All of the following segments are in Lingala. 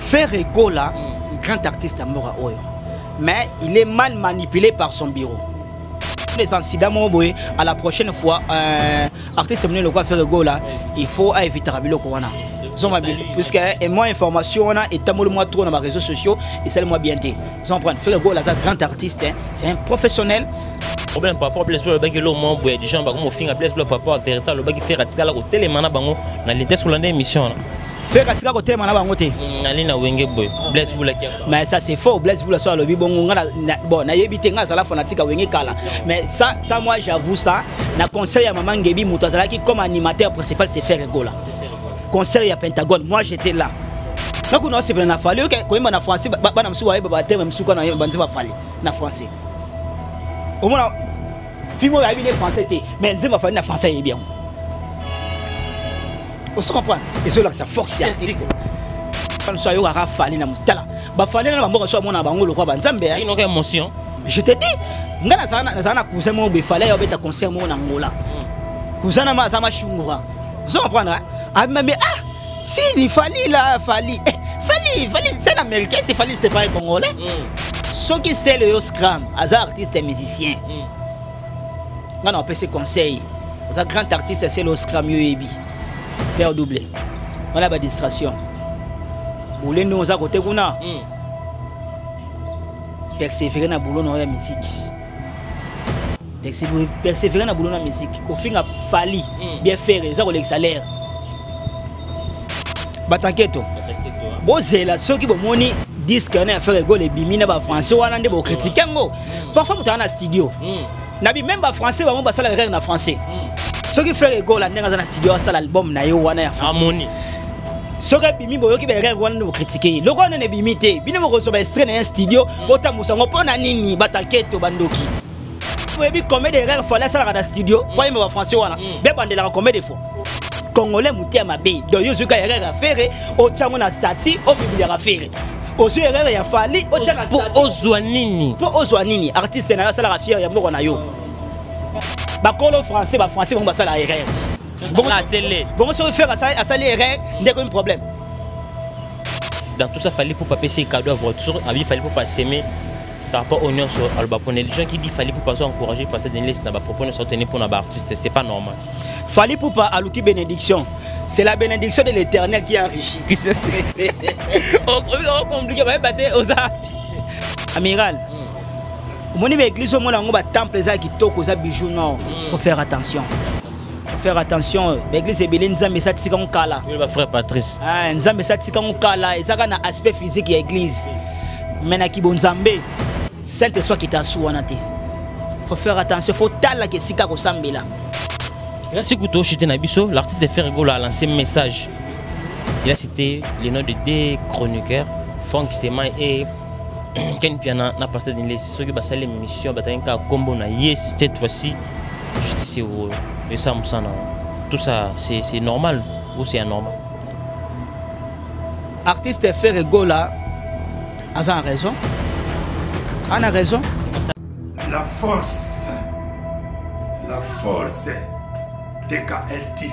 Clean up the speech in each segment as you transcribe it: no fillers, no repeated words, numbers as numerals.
Ferrego là, grand artiste à Mora Oyo. Mais il est mal manipulé par son bureau. Les incidents, à la prochaine fois, artiste le quoi Ferrego là, il faut éviter Rabilo Kowana. Puisque moi information on a et moi trop dans les réseaux sociaux et c'est moi bien dit. Vous comprenez Ferrego là, c'est un grand artiste, c'est un professionnel. Problème par rapport à Blaise Bleu, le gars moment boy des gens au fin à Blaise Bleu par rapport à véritable le gars qui fait radical au télémana bango dans les sur l'émission là. Faire radical au télémana bango té. Alina wenge boy Blaise Bleu qui. Mais ça c'est faux, Blaise Bleu ça le bi bon na yebite nga sala fanatique wenge kala. Mais ça moi j'avoue ça, na conseil à maman Ngebi Moutazala qui comme animateur principal c'est Ferrego là. Conseil à Pentagone, moi j'étais là. Donc on a c'est bien na fallu que quand même na français ba na msu wa ba terme msu kana banzi ba fallu na français. Au moins film a bien français mais on va faire na français bien. On se comprend. Et c'est là que ça force artiste. Quand ça yo a fallu na mustala. Ba fallu na bango so mona bango le quoi ba nzambe. Il n'a émotion. Je te dis, ngana sana cousin mo be fallait yo beta concert mo na ngola. Cousin na ma sama shungura. Vous comprenez? Ah mais si il fallait là fallait c'est américain c'est fallait c'est pas congolais. Ceux qui c'est le scram, as artiste et musicien. On peut se conseil. Aux grand artiste c'est le scram UEB. Père doublé. On a pas distraction. Vous voulez nous à côté kuna. Persévérer dans boulot dans la musique. Persévérer dans boulot dans la musique. Qu'on finit à fali bien faire les salaires. Bataketo. Bon c'est là ceux qui vont monter disque on a fait rigoler les bimina ba français on a des critiquer ngo. Parfois tu es dans studio. Nabi même ba français ba ça la règle na français. Ceux qui fait rigoler là dans studio ça l'album na yo wana ya harmonie. Ceux qui bimi boyo qui ba règle on a critiquer. Le gars ne bimité, bino mo recevoir extrait dans studio, bota musango pona nini bataketo bandoki. Vous avez combien de règles fallait ça dans le studio, moi me ba français wana. Be bandela combien de fois. Congolais moutia mabe. Donc yo zuka erreur à faire, au tiango na stati, au bibi à faire. Ozu erreur ya fali o tshaka po ozwanini po ozwanini artiste na sala fier ya moko na yo ba kolo français ba français bon ba sala erreur bon la télé bon se faire à sala erreur ndeko un problème dans tout ça fallait pour pas passer cadeau à voiture il fallait pour pas s'aimer par rapport aux nions sur albapone les gens qui dit fallait pour pas encourager parce que dans liste na ba proposer ça tenir pour na ba artiste c'est pas normal fallait pour pas aluki bénédiction. C'est la bénédiction de l'Éternel qui enrichit. Qui se sait. On compliqué, on va battre aux arbres. Amiral. Mon église, mon temple qui toque aux bijoux, non. Faut faire attention. Faut faire attention. L'église est belle, Nzambe sa tika on kala. Oui, ma frère Patrice. Ah, Nzambe sa tika on kala. Et ça a un aspect physique de l'église. Mais na ki bon Nzambe, Saint-Esprit qui t'a souanate. Faut faire attention. Faut tala que sika ko sambela. Merci Kouto Chité Nabiso, l'artiste Ferrego a lancé un message. Il a cité les noms de deux chroniqueurs, Franck Stéman et Ken Piana, n'a passé dans les ceux qui ont passé l'émission, Bataïnka Combo na yes cette fois-ci. Je dis c'est heureux. Et ça, tout ça, c'est normal ou c'est anormal? Artiste Ferrego là, a raison. On a raison. La force. DKL TV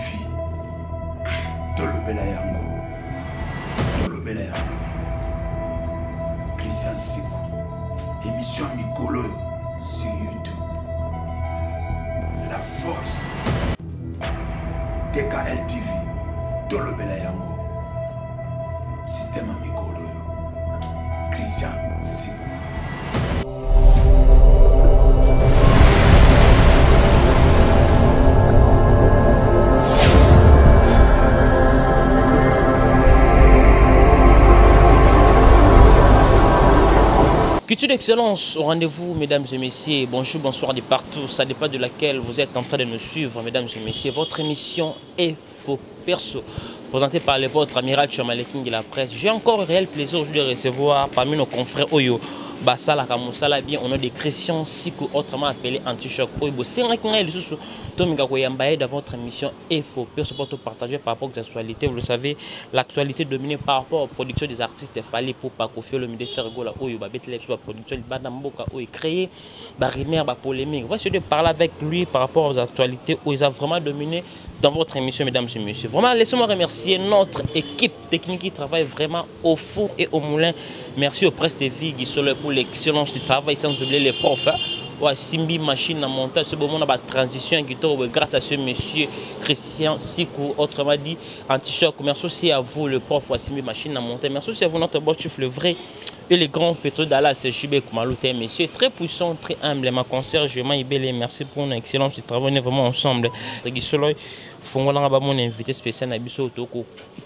Tolobela Yango Christian Sikou émission Mikolo sur YouTube. La force DKL TV Tolobela Yango système Mikolo Christian Sikou. Culture d'excellence au rendez-vous, mesdames et messieurs. Bonjour, bonsoir de partout. Ça dépend de laquelle vous êtes en train de nous suivre, mesdames et messieurs. Votre émission est Faux Perso, présentée par le vôtre amiral Tchomaleking de la presse. J'ai encore un réel plaisir aujourd'hui de recevoir parmi nos confrères Oyo Basala Kamusala bien on a des Christian Sikou autrement appelé Antichoc. Oibo c'est un qui les sous Tominga Koyambaye dans votre émission et faut surtout partager par rapport aux actualités. Vous le savez, l'actualité dominée par rapport aux productions des artistes. Il fallait pour pas confier le milieu faire gola oyo ba betele sur la production de Badamboka oyo créer ba rimer ba polémique. Voici de parler avec lui par rapport aux actualités où ils ont vraiment dominé dans votre émission, mesdames et messieurs. Vraiment, laissez-moi remercier notre équipe technique qui travaille vraiment au four et au moulin. Merci au Presse TV qui sont là pour l'excellence du travail, sans oublier les profs. Ouais, Simbi Machine à montage, ce moment la transition qui tombe grâce à ce monsieur Christian Sikou, autrement dit Antichoc. Merci aussi à vous, le prof Simbi Machine à montage. Merci aussi à vous, notre boss chef le vrai et les grands pétroliers d'Allah, c'est Chibé Koumalouté, monsieur très puissant, très humble. Ma concierge, merci pour une excellence du travail, on est vraiment ensemble. Mon invité spécial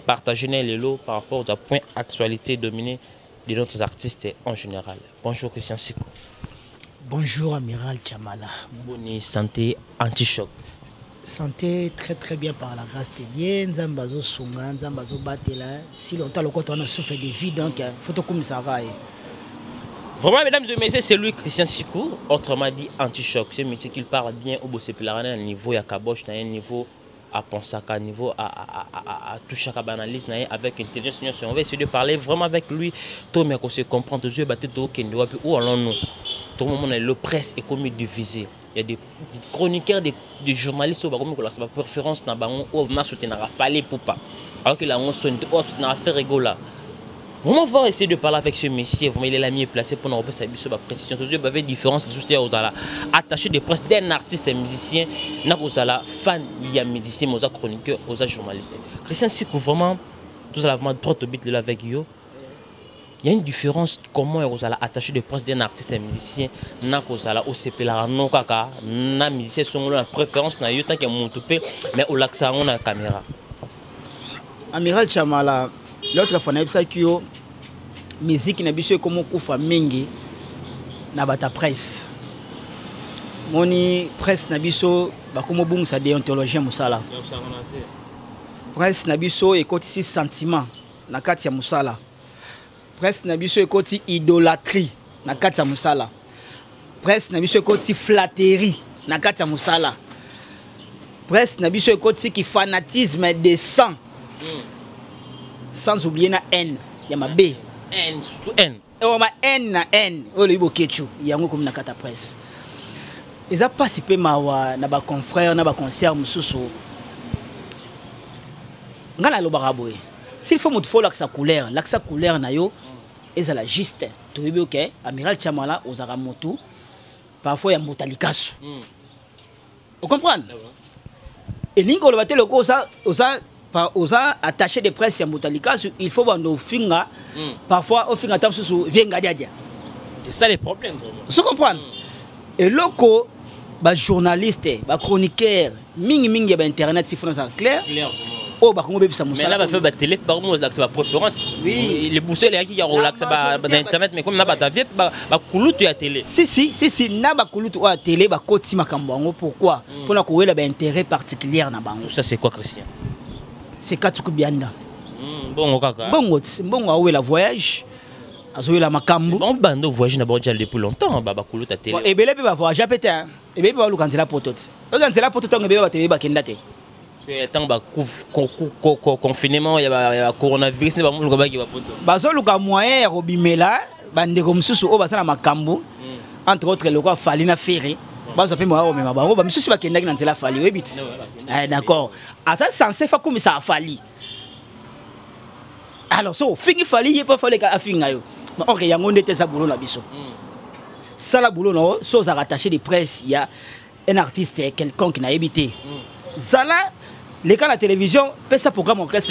partager les lots par rapport aux points actualité dominés de notre artistes en général. Bonjour Christian Sikou. Bonjour Amiral Chamala. Bonne santé Antichoc. Santé très bien par la grâce de Dieu. Nzambazo Sunga, Nzambazo Batela. Si longtemps le côté on a souffert de vie, donc faut comme ça va. Vraiment, mesdames et messieurs, c'est lui Christian Sikou, autrement dit Antichoc. C'est monsieur qui parle bien au Bossepilarané, à un niveau à Kabosh, à un niveau à Ponsaka, à un niveau à Touchaka Banalis, avec intelligence. On va essayer de parler vraiment avec lui. Tout le monde se comprend, tous les bateaux qui nous où allons-nous. Tout le monde, le presse est comme divisé. Il y a des chroniqueurs, des journalistes qui ont la préférence dans le où on a soutenu la fallait pour pas. Alors que là, on a soutenu la fait rigoler. Vraiment, on va essayer de parler avec ce monsieur. Vraiment, il est la mieux placé pour nous repasser la précision. Tous les avez différence qui sont attachés de presse d'un artiste et musicien, n'a pas fan, il y a musicien, il y a chroniqueur, il y a journaliste. Christian Sikou, vraiment, tout ça vraiment droit au but de avec yo. Il y a une différence comment vous allez attacher de presse d'un artiste et musicien, n'a pas la OCP la non kaka, n'a musicien sont la préférence n'a eu tant que mon toupé, mais au lac ça on a caméra. Amiral Chamala, l'autre fois n'a pas que musique n'a pas comme kufa mingi na bata presse. Moni presse n'a pas ba comme bon sa déontologie musala. Presse n'a pas écoute sentiment na kati ya musala. Presse na biso ekoti idolâtrie na kati ya musala. Presse na biso ekoti flatterie na kati ya musala. Presse na biso ekoti ki fanatisme de sang. Sans oublier na haine ya mabe. Haine surtout haine. O ma haine na haine. O le bokechu yango comme na kata presse. Eza participer mawa na ba confrères na ba concert mususu. Ngala lo baraboy. S'il faut montrer l'accent couleur na yo et la juste tu veux OK Amiral Chamala aux aramotu parfois ya motalikasu vous comprenez et lingo le batel ko osa attaché de presse ya motalikasu il faut bando finga parfois au finga tamsu vienga dia c'est ça les problèmes vraiment vous comprenez et loko ba journaliste ba chroniqueur mingi ba internet si France clair oh bah comment mais là va faire la télé par moi là c'est ma préférence oui les bousser les qui y a relax dans internet mais comme n'a pas ta vie ba kulutu ya télé si na ba kulutu ya télé ba koti makambo pourquoi pour na ko wela ba intérêt particulier na bango ça c'est quoi Christian c'est Katuku Bianda bongo kaka bongo a wela voyage azoyo la makambo bon bando voyage na bon déjà depuis longtemps ba kulutu ya télé et belé ba voyage peut-être et belé ba lukanzela potote lukanzela potote ngebe ba télé ba kenda te tant que confinement il y a coronavirus ne va pas qui va bazo luka moyen robimela bande comme susu o basana makambo entre autres le quoi fali na ferré bazo pe mo ba ba ba misusu ba kenda na nzela fali we bit d'accord asa censé fa comme ça fali alors so fingi fali y pas fali ka finga yo on reyango ndete sa boulot na biso ça la boulot no so za rattaché de presse il y a un artiste quelconque na évité Zala les cas la télévision peut ça programme en presse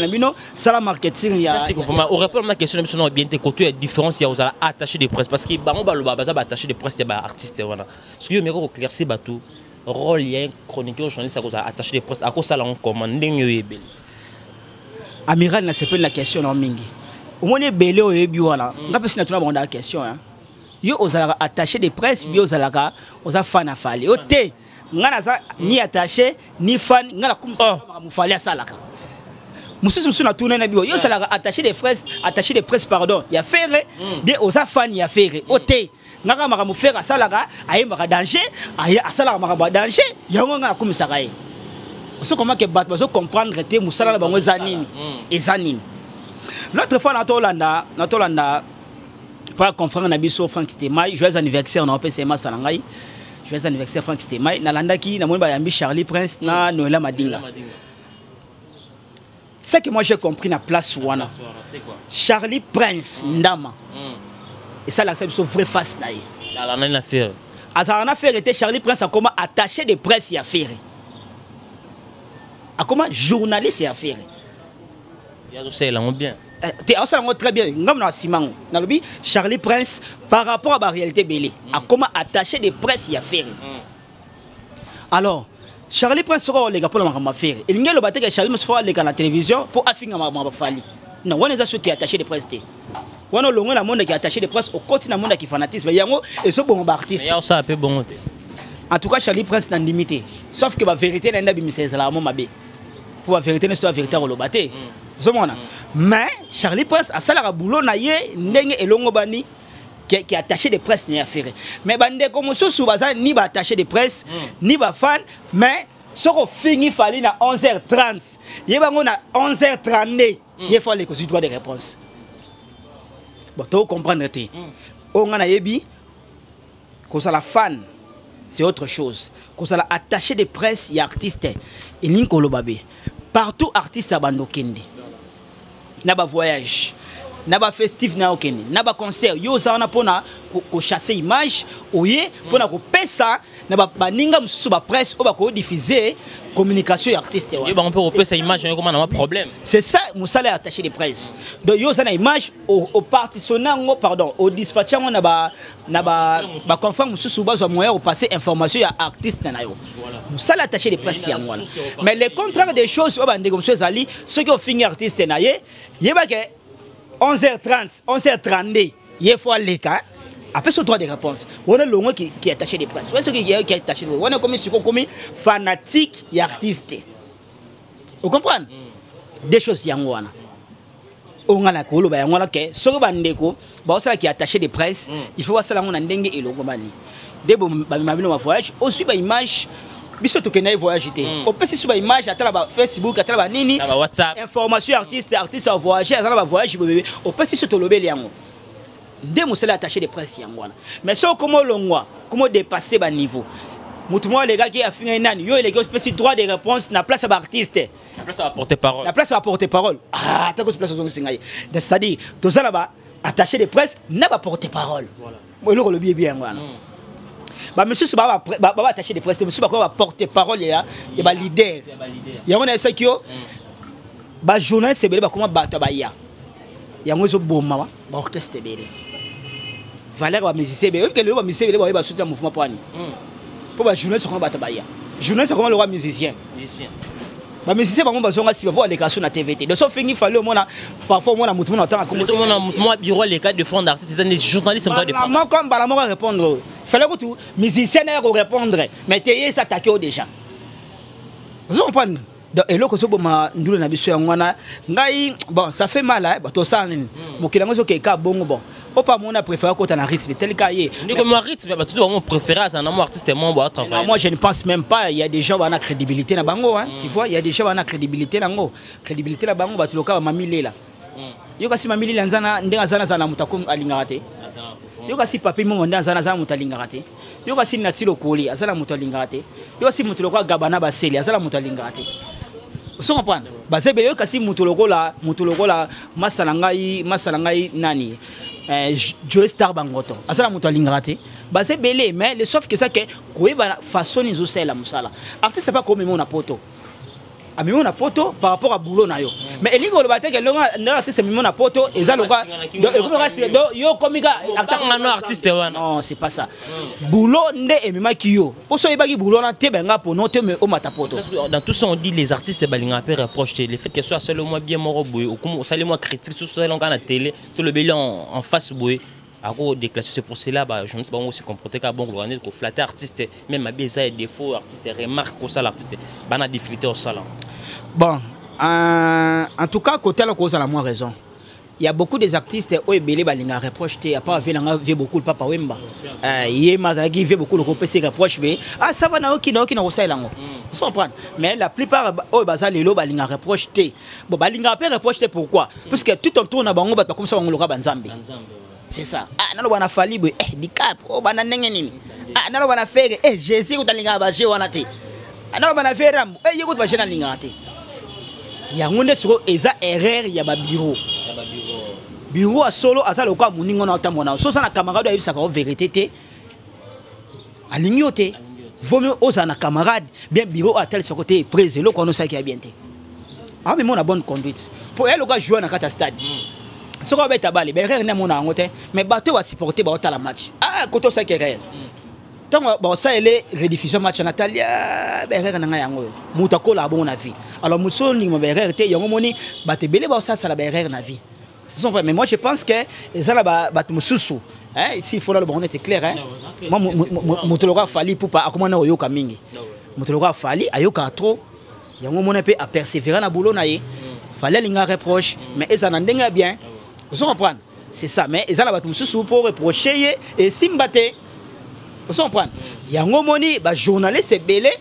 ça la marketing ya ça c'est vraiment on répond à ma question mais bien te côté différence il y a aux attaché de presse parce que ba on ba attaché de presse des artistes voilà ce que me éclaircir bateau rôle il y a chroniqueur journaliste à attaché de presse à cause ça là on commande ngebe Amiral na c'est la question non mingi au moins belé o yebi wana ngape sina tuna bonda question hein yo aux attaché de presse bio zalaka aux fan à fali o té ngana za ni attaché ni fan ngala kumsa mufali asalaka Monsieur na tourner na bio yo ça la attaché des presses pardon il y a faire des aux fan il y a faire oté ngaka maka mo faire ça la aye maka danger aye ça la maka danger yango ngaka comme ça gaé so comment que bat so comprendre té musala na bango zanini ezanini l'autre fois na Tolanda par conférence na biso Frank Stemai joyeux anniversaire na PCMA salangai joyeux anniversaire Frank Stemai na landaki na moni ba yambi Charlie Prince na Noëlla Madinga. C'est que moi j'ai compris na place wana. C'est quoi? Charlie Prince Ndama. Et ça là c'est une vraie face là. Là on a une affaire. Azarana affaire était Charlie Prince a comment attaché de presse y affaire. A comment journaliste y affaire. Il y a tout ça là on bien. T'es ça très bien. Ngam na Simon. Na lobi Charlie Prince par rapport à la réalité belé. A comment attaché de presse y affaire. Alors Charlie Prince sera les gars pour la faire. Il n'y a le bâtiment que Charlie Prince fera les gars à la télévision pour affiner ma fali. Non, on est à ceux qui attaché des presse. On a le monde qui attaché des presse au continent monde qui fanatisme. Il y a et ce bon artiste. Il y a ça un peu bon. En tout cas, Charlie Prince n'a limité. Sauf que la vérité n'est pas mise à la maman. Pour la vérité n'est pas la vérité au lobaté. Mais Charlie Prince a ça la boulot naïe n'engue et longobani. Qui attaché des presses ni affaire. Mais bande comme ça sous bazan ni ba attaché des presses ni ba fan mais ce qu'on finit fallait na 11h30. Yeba on a 11h30 il faut les droit de réponse. Bon tu comprendre té. On a yebi qu'on ça la fan c'est autre chose. Qu'on ça la attaché des presses y artiste et linkolo babé. Partout artiste abandokende. Na ba voyage. Naba festif na okene naba concert yo ça on a pona ko chasser image oye pona ko pesa naba baninga mususu ba presse o ba ko diffuser communication artiste yo ba on peut repérer sa image comment on a un problème c'est ça musala attaché de presse donc yo ça na image au partitionnant pardon au dispatchant naba confirme mususu ba zo moyen au passer information ya artiste na yo musala attaché de presse ya ngwana mais le contraire des choses o ba ndeko monsieur Zali ceux qui ont fini artiste na ye ba ke 11h30, 11h32, il faut aller là. Après ce droit de réponse, on a l'homme qui est attaché de presse. On est attaché de presse. On est comme fanatique et artiste. Vous comprenez? Des choses yang wana. On a la colo ba yang wana ke so ba ndeko ba osala qui est attaché de presse, il faut voir ça là on a ndenge et logo bani. Dès bo ba mabino ma voyage, aussi ba image biso to kenai voyage té o pesi suba image atala ba Facebook atala ba nini ba WhatsApp information artiste a voyager atala ba voyage bébé o pesi so to lobeli yango ndé musela attaché de presse yango wana mais so comment longwa comment dépasser ba niveau mutu mo les gars qui a fini nani yo les gars pesi droit de réponse na place ba artiste la place va porter parole la place va porter parole ah ta ko place zo singaye c'est-à-dire to ça là ba attaché de presse na ba porter parole voilà mo le lobi bien wana bah monsieur c'est pas attaché de presse monsieur va porter parole et ba leader ya on a ça qui ba journaliste c'est ba comment ba tabaya ya ngozo bomba ba orchestre belé valeur ba musicien be que le ba musicien belé ba soutenir mouvement poani pour ba journaliste comment ba tabaya journaliste comment le roi musicien ba musicien ba ngomba zonga si ba pour les cas sur la TVT de so fingi fallait au moins parfois on a mutu na temps comme tout le monde moi bureau les cas de fond d'artistes c'est des journalistes sont pas de fond moi comme ba la moi répondre fallait que tout musicien n'a pas répondre mais t'es s'attaquer déjà vous comprenez donc et là que so boma ndule na biso yangwana ngai bon ça fait mal hein to ça nini mokila ngozo ke ka bongo bon pas mon préféré quand on a rythme tel cas y est comme rythme tout mon préféré c'est un amour artiste mon bon travail moi je ne pense même pas il y a des gens qui ont crédibilité na bango hein tu vois il y a des gens qui ont crédibilité na bango crédibilité la bango ba tuloka mamile là yo kasi mamile la nzana ndenga zana zana mutakum alingate yo kasi papi mo ndenga zana zana mutalingate yo kasi natilo koli azala mutalingate yo kasi mutuloko gabana baseli azala mutalingate vous comprenez basé bele kasi mutuloko la masalangai nani Joe Star Bangoto asala muto alingate basé belé mais le sauf que ça que koyeba façon izo sala musala artiste pas comme mon poto amimo na poto par rapport à boulot na yo mais elingo le baté que le artiste mimo na poto ezaloka yo komika artiste wana non c'est pas ça boulot ndé emima kiyo poso ebaki boulot na tebenga pour noter mais au mata poto dans tout ça on dit les artistes balinga peu reprocher le fait que soit seulement bien moro boy ou comme ça les moi critique tout ça longa na télé tout le bilan en face boy à cause des classes c'est pour cela bah je ne sais pas se comporter comme bon on est pour flatter artiste même à bien ça des défauts artiste remarque que ça l'artiste bana difficulté au salon bon En tout cas, côté la cause a la moins raison. Il y a beaucoup des artistes qui ont reproché, à part vu beaucoup le Papa Wemba. Il y a beaucoup de reproches reproche, mais ça va na qui na ça là. Vous comprenez? Mais la plupart au bazar les lots balinga reproché. Bon balinga pas reproché pourquoi? Parce que tout en tourne bango ba comme ça on le banzambe. C'est ça. Ah nalo bana fali boy di cap o bana ndenge nini. Ah nalo bana faire Jésus utalinga ba je wana te. Ah nalo bana faire ram yego ba je na linga te. Ya ngonde soko eza erreur ya ba bureau. Bureau à solo à ça le cas moningo na tamona so ça na camarade a ça ko vérité té alignoté vaut mieux aux na camarade bien bureau à tel ce côté presse le kono ça qui a bien té ah mais mon a bonne conduite pour elle le gars jouer na kata stade so ko beta balé ben na mon ngoté mais bateau va supporter ba la match ah koto ça qui est tant ba ça elle est rediffusion match Natalia ben na nga yango muta ko la bon na vie alors muso ni mo ben té yango moni ba te belé ba ça la ben na vie. Mais moi je pense que ça là s'il faut le bon c'est clair hein. Moi motologa fali pour pas comment na oyoka mingi. Motologa fali ayoka trop. Yango mon peu à persévérer na boulot na ye. Fallait linga reproche mais ça n'endenga bien. Vous comprenez? C'est ça mais ça là ba mususu pour reprocher et simbate. Vous comprenez? Yango moni ba journaliste belé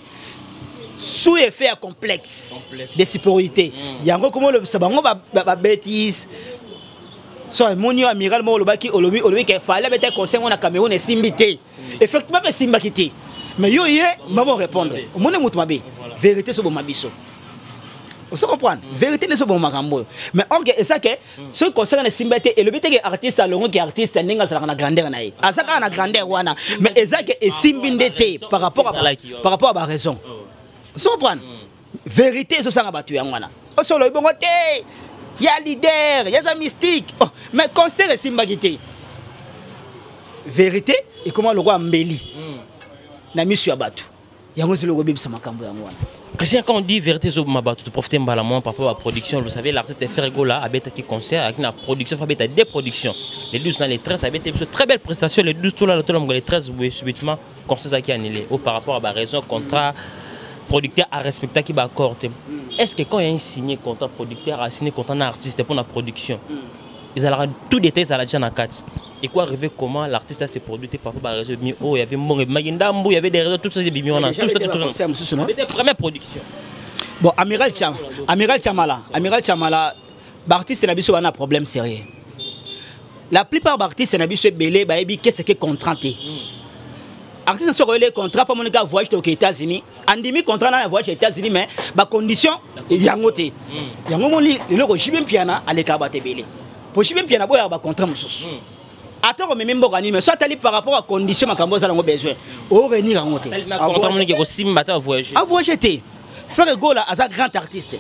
sous effet complexe de supériorité. Yango comment le sabango ba bêtise. So monio amiral mo lobaki olobi ke fallait mettre conseil on a Cameroun et simbité effectivement mais simbakité mais yo yé maman répondre mone mutu mabe vérité so bon mabiso on se comprend vérité ne so bon makambo mais on que ça que ce conseil na simbité et le but que artiste alongo qui artiste ninga sala na grandeur na ye azaka na grandeur wana mais ezake et simbindete par rapport à ba raison on se comprend vérité so sanga batu yangwana o solo bongo te. Il y a leader, il y a un mystique. Oh, mais concert et simbagité. Vérité, et comment le roi Mbeli n'a mis sur Abatou. Il y a un le roi Bibi Samakambo. Quand on dit vérité sur Mabatou, tu profites par rapport à la production. Vous savez, l'artiste Fergo là, a été concert avec la production, il a des productions. Les 12 dans les 13, ça a été une très belle prestation. Les 12 tout là, les 13, subitement, concert qui est annulé. Par rapport à la raison, contrat. Producteur a respecté qui va accorder. Est-ce que quand il y a un signé contrat producteur a signé contrat artiste pour la production, ils allaient tout détail à la déjà dans 4. Et quoi arriver comment l'artiste s'est produit par rapport à la raison oh il y avait Magindambo, il y avait des réseaux tout ça des bimons tout ça c'était première production. Bon Amiral Chamala l'artiste n'a pas un problème sérieux. La plupart des artistes n'a pas belé ba ebi qu'est-ce que contraté. Artiste sont relais contrat pour mon gars voyage aux États-Unis. Andimi contrat na voyage aux États-Unis mais ba condition yangote. Yango moni le jibem piana ale ka batebele. Pour jibem piana boya ba contrat mususu. Attends mais même bokani mais soit ali par rapport à condition makambo za ngo besoin. O renir yangote. Contrat moni ke ko simbata voyage. A voyage té. Faire go là as grand artiste.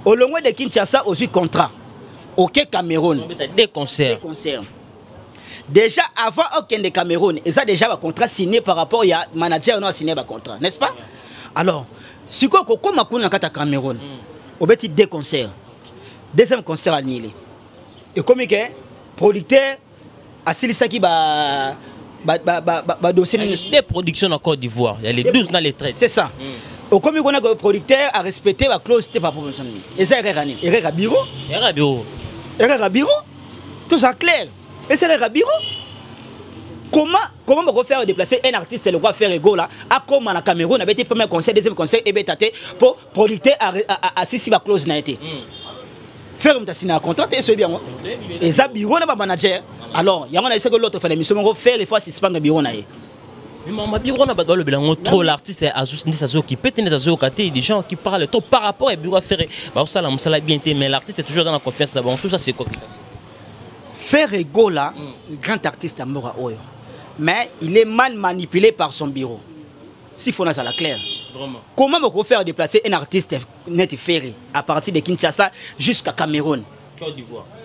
Au long de Kinshasa aussi contrat. OK Cameroun. Des concerts. Déjà avant aucun de Cameroun, ils ont déjà un contrat signé par rapport à manager non signé un contrat, n'est-ce pas? Alors, si quoi comme on a à Cameroun, on a deux concerts, deuxième concert annulé. Et comme que producteur a signé ça qui va dossier des productions en Côte d'Ivoire, il y a les 12 dans les 13. C'est ça. Au comme on a le producteur a respecté la clause de pas promotion. Et ça est bureau. Tout ça clair. Et c'est le bureau. Comment on va faire déplacer un artiste le roi faire ego là à comme à Cameroun avait été premier conseil deuxième conseil et bétaté pour producteur à si la clause n'a été faire un signer un contrat et c'est bien et ça bureau n'a pas manager alors il y a un que l'autre fait l'émission on va faire les fois suspendre bureau n'a mais ma bureau n'a pas le bilan trop l'artiste est associé à qui peut tenir à côté des gens qui parlent trop par rapport à bureau faire bah ça là bien mais l'artiste est toujours dans la confiance d'abord tout ça c'est quoi que ça Ferrego là, grand artiste à Mora Oyo. Mais il est mal manipulé par son bureau. Si faut ça la claire. Vraiment. Comment on peut faire déplacer un artiste net ferré à partir de Kinshasa jusqu'à Cameroun?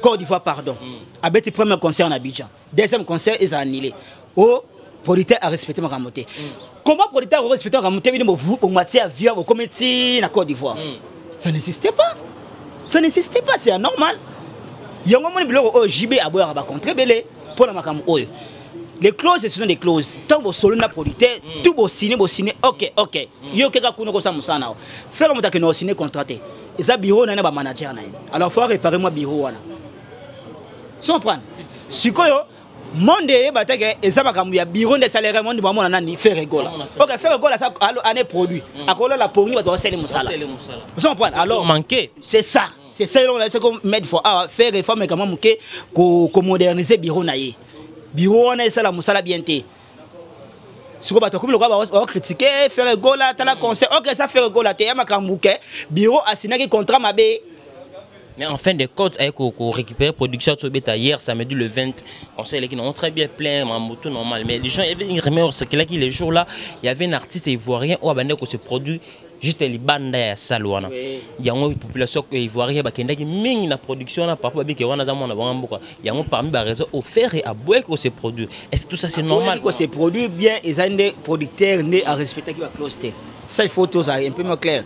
Côte d'Ivoire, pardon. Avec le premier concert en Abidjan. Deuxième concert, ils ont annulé. Oh, producteur a respecté ma ramoté. Comment producteur a respecté ma ramoté pour matière à vivre au comité en Côte d'Ivoire? Ça n'existait pas. Ça n'existait pas, c'est anormal. Il y a un moment où JB a besoin de contre belé pour la macam oyo. Les clauses ce sont des clauses. Tant que solo na producteur, tout beau signé, ok. Yo keka kuno ko sa musana. Faire mon ta que no signé contraté. ça bureau na ba manager na. Alors faut réparer moi bureau wana. Si on prend. Sikoyo monde batake eza makambo ya bureau de salaire monde ba mona nani faire rigola. OK, faire rigola ça année produit. Akolo la pour ni ba doit sel musala. Si on prend alors manquer. C'est ça. C'est ça c'est comme mettre faut faire réforme comment muke ko moderniser bureau na ye. Bureau na ça la musala bien té. Si vous avez critiqué, faire gola, tu as conseil. Ok, ça fait gola, tu as un bureau a signé un contrat. Mais en fin de compte, avec récupérer production de bêta hier, samedi le 20, on sait qu'ils ont très bien plein, ma moto normal. Mais les gens, il y avait une rumeur, c'est que les jours là, il y avait un artiste ivoirien où se produit juste les bandes à Salouana. Il y a une population ivoirienne qui a une production là, par rapport à ce il y a parmi les réseaux offerts et à boire que se produit. Est-ce que tout ça c'est normal? Que se produit bien, ils ont des producteurs nés à respecter qui va closer. Ça, il faut tout ça, un peu moins clair.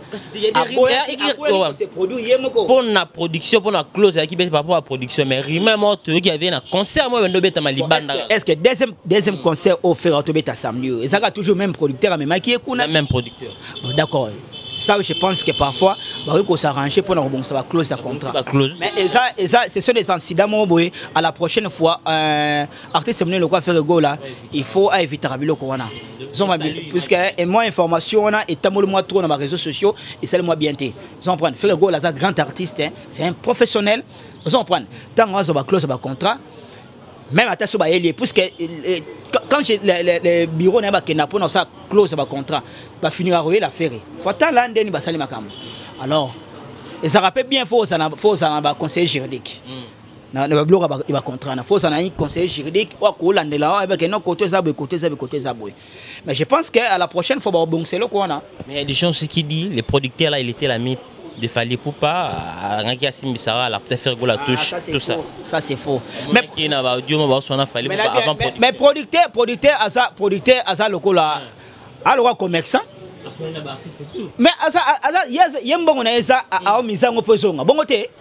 Pour la production, pour la clause, qui par rapport à la production, mais rien qui avait un concert, moi, est-ce que deuxième concert offert à Tobeta Samlio, et ça a toujours le même producteur, mais qui est le même producteur. D'accord. Ça, je pense que parfois, il faut s'arranger pour la clause de contrat. Mais ça, ce sont des incidents, à la prochaine fois, artiste le quoi faire le go là, il faut éviter le corona. Puisque moi, information, et moi trop dans les réseaux sociaux, et c'est le moi bien té. Ils ont prendre faire le go là, c'est un grand artiste, c'est un professionnel. Ils ont prendre tant on a clause de contrat. Même à Tassoba, puisque quand le bureau n'a pas pour ça clause de contrat, va finir à rouler l'affaire. Faut attendre l'année va salir ma cam. Alors, et ça rappelle bien faut ça un conseil juridique. Le bureau il va contrat, faut ça un conseil juridique ou quoi l'année là avec un côté ça côté ça. Mais je pense qu'à la prochaine fois on va c'est le quoi on a. Mais il y a des gens qui disent les producteurs là il était l'ami de Fally Ipupa à l'artiste faire la touche tout ça. Ça c'est faux. Mais producteur à ça local là alors commerçant. Mais il y a un bon ça à mise en opposition. Bon côté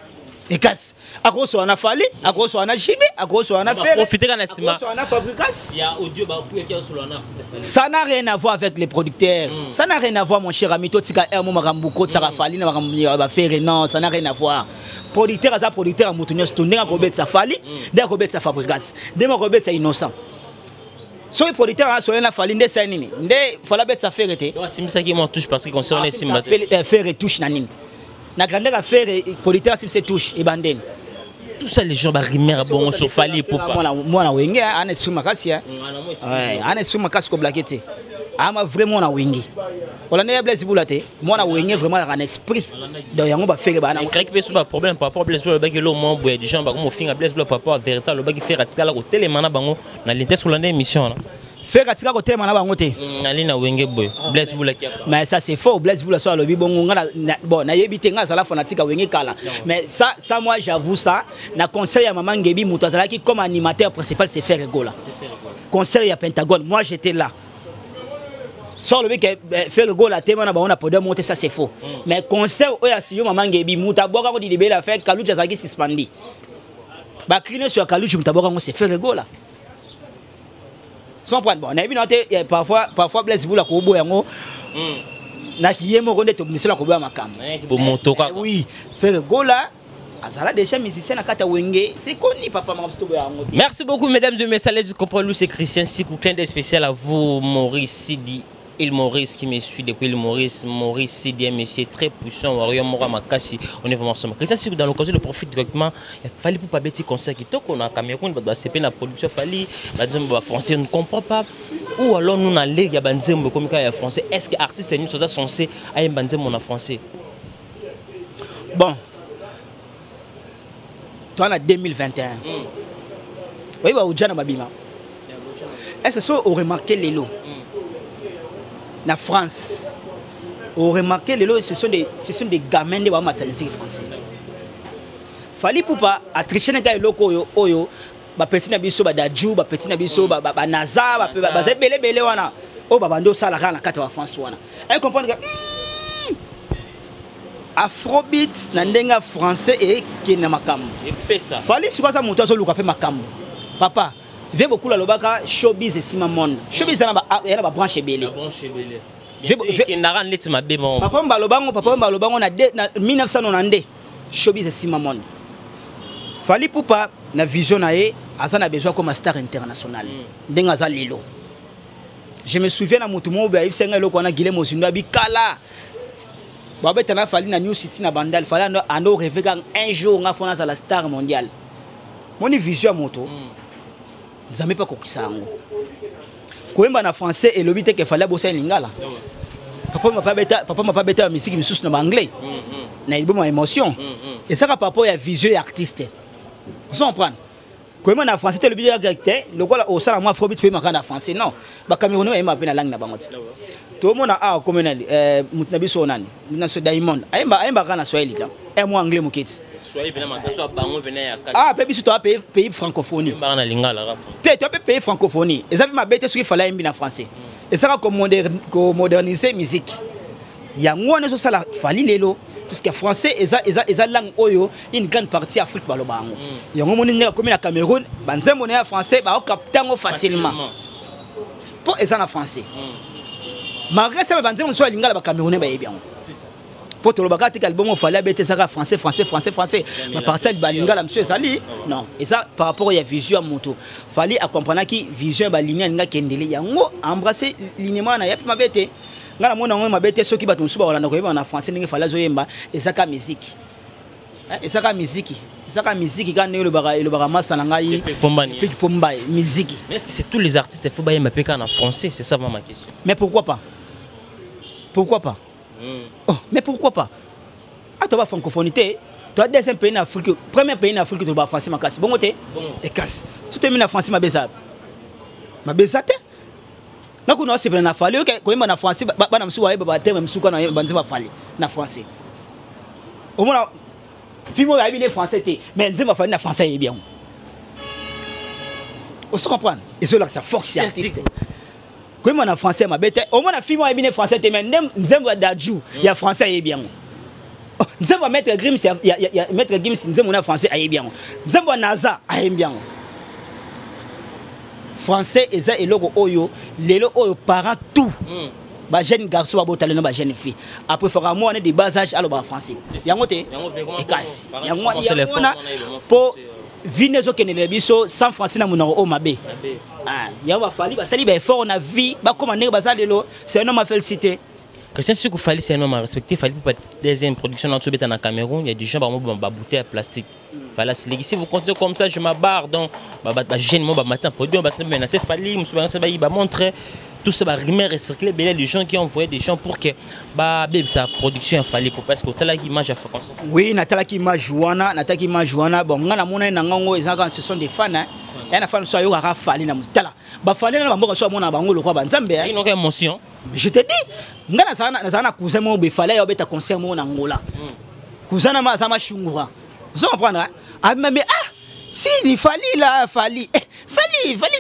et casse. À cause on a Fally, à cause on a Jimmy, à cause on a fait. Profiter quand on a fabrication. Il y a audio qui est sur l'artiste. Ça n'a rien à voir avec les producteurs. Ça n'a rien à voir mon cher ami. Totika Hermo Marambuko, Tsara Fally, va faire non, ça n'a rien à voir. Producteur à producteur à Moutounios, tourner à Robert Safali, d'un Robert sa fabrication, d'un Robert sa innocent. So les producteurs a sur la Fally, des Sanini, des Falabet sa faire été. C'est ça qui m'en touche parce que concerne les Simba. Faire et touche Nanine. La grandeur à faire et producteur si c'est touche et bandine. Tout ça les gens va rimer bon sur Fally Ipupa. Moi na wengi un esprit makasi hein. Ouais, un esprit makasi ko blagueté. Ama vraiment na wengi. Ola ne Blaise Bula te. Moi na wengi vraiment un esprit. Donc yango ba faire ba na. Crée que c'est pas problème par rapport à Blaise Bula ba que le moment boy des gens ba comme fin à Blaise Bula par rapport à véritable le ba qui faire atika la ko télémana bango na l'inter sur l'année émission là. Faire atika ko télémana bango te. Ali na wengi boy. Blaise Bula qui. Mais ça c'est faux. Blaise Bula so lobi bongo bon na yebi tenga sala fanatika wengi kala. Mais ça moi j'avoue ça na conseil à maman Ngebi Moutazala qui comme animateur principal c'est faire Gola. Conseil à Pentagone, moi j'étais là. Sur le mec faire le goal à thème on a pas monter ça c'est faux. Mais concert oya si yo maman Ngebi Moutaboka ko di bela faire Kalucha Zaki suspendi. Ba criner sur Kalucha Moutaboka on c'est faire le goal là. Sans prendre bon, on a vu noter parfois Blaise Bula ko bo yango. Na kiyemo ko ndeto misela ko bo makam. Bo motoka. Oui, faire le goal là. Azala déjà musicien à Kata Wenge, c'est connu papa Mamstobo. Merci beaucoup mesdames et messieurs, les comprenez c'est Christian Sikou, clin d'œil spécial à vous Maurice Sidi. Il Maurice qui me suit depuis le Maurice Sidi, monsieur très puissant, warrior Mora Makasi, on est vraiment ensemble. Christian Sikou dans l'occasion de profite directement, il fallait pour pas petit conseil qui toque on a Cameroun, bah c'est la production fallait, bah disons français on ne comprend pas. Ou alors nous on les gars banzem comme quand il y a français, est-ce que artiste nous sont censés à un banzem en français? Bon. Toi en 2021. Oui, bah, Oudjana Babima. Est-ce que ça, on remarqué les lots? La France, on remarqué les lots, ce sont des gamins de Wamatanisi français. Fally Ipupa a triché les locaux, oyo, ba petit nabiso, ba dadjou, ba petit nabiso, ba naza, ba zebele wana, oh, ba bando salara la carte de France wana. Elle comprend que. Afrobeat nandenga français et qui n'a makambo. Fally sur ça monter sur le capé makambo. Papa, viens beaucoup la lobaka showbiz et sima monde. Showbiz na ba branche belé. Papa Mbalobango na 1992 showbiz esima monde. Fally Ipupa na vision na ye azana besoin comme star international. Ndenga za lelo. Je me souviens na mutumo ba ibisenga loko na Guilhem Ozindo abikala. Baba tana Fally na New City na Bandal Fally ando rêver un jour nga fona za la star mondiale. Moni vision moto. Nzambe pa kokisa ngo. Koyemba na français et lobby te ke Fally bossa lingala. Papa m'a pas bêté à musique mais sous na anglais. Na il bon émotion. Et ça papa ya vision artiste. Vous comprenez? Comment en français le bien directeur, le quoi au sala moi afrobeat fait makana en français non. Ba Camerounais aima pe na langue na bango. Tout le monde a communal mutnabi so nani. Na so Diamond. Aima kana Swahili là. Et moi anglais moketi. Swahili bien ma so bango venait ya. Ah pe biso to pays francophonie. Ba na lingala rap. Tu as pays francophonie. Et ça ma bête sur il fallait aimer en français. Et ça comme moderniser musique. Ya ngone so sala Fally lelo. Parce que français eza langue oyo une grande partie Afrique baloba bango. Yango moni nga comme na Cameroun, banzembo na français ba captango facilement. Pour eza na français. Malgré ça banzembo so lingala ba Camerounais ba yebiango. Pour to lobaka tika album Fally abete ça français. Ma partie ba lingala monsieur Sali. Non, et ça par rapport à vision moto. Fally a comprendre ki vision ba ligne nga kendele yango embrasser lignement na yapi mabete. Ngala mona ngoma bete soki bato musuba wala ndako na français ndenge Fally zoyemba ezaka musique. Ezaka musique quand le bara massa na ngai Pic Pomba musique. Mais est-ce que c'est tous les artistes faut ba yemba peka en français, c'est ça ma question. Mais pourquoi pas? Oh, mais pourquoi pas? Ah toi ba francophonie, toi deuxième pays en Afrique, premier pays en Afrique to ba français makasi. Bon côté? Et casse. Si tu es en français ma bezate. Na kuna se na Fally ko yemba na français bana msuwa yeba ba terme msuka na banzima Fally na français. Au moins fimo ya bien français té mais nzima Fally na français est bien. On se comprend et c'est là que ça force artiste. Ko yemba na français ma bête au moins fimo ya bien français té mais nzemba daju ya français est bien. Nzemba mettre Grims ya mettre Grims nzemba na français est bien. Nzemba naza est bien. Français eza eloko oyo lelo oyo parents tout ba jeune garçon ba botaleno ba jeune fille après fera moi on est de bas âge alors ba français yango te ekasi yango na po vinezo kenele biso sans français na monoro o mabe ah yango ba Fally ba sali ba effort na vie ba commander ba lelo c'est un homme à féliciter. Christian Sikou Fally c'est un homme à respecter. Fally pour deuxième production dans tout en Cameroun, il y a des gens ba bouteille à plastique. Voilà, si vous continuez comme ça, je m'abarre donc jeune moi matin produit c'est menacer Fally va montrer tout ça va rimer recirculer les gens qui envoyaient des gens pour que sa production Fally pour parce que telle image a fait comme ça. Oui, natala qui image Joana bon ngana mona na ngongo ezaka ce sont des fans hein. Et na fan so yo ka Fally na mutala. Ba Fally na bango so mona bango lokwa ba nzambe hein. Ils n'ont émotion. Je te dis ngana sana cousin mo be Fally yo beta concert mo na Angola. Cousin na ma sama shungura. Vous comprenez? Ah mais si il Fally là Fally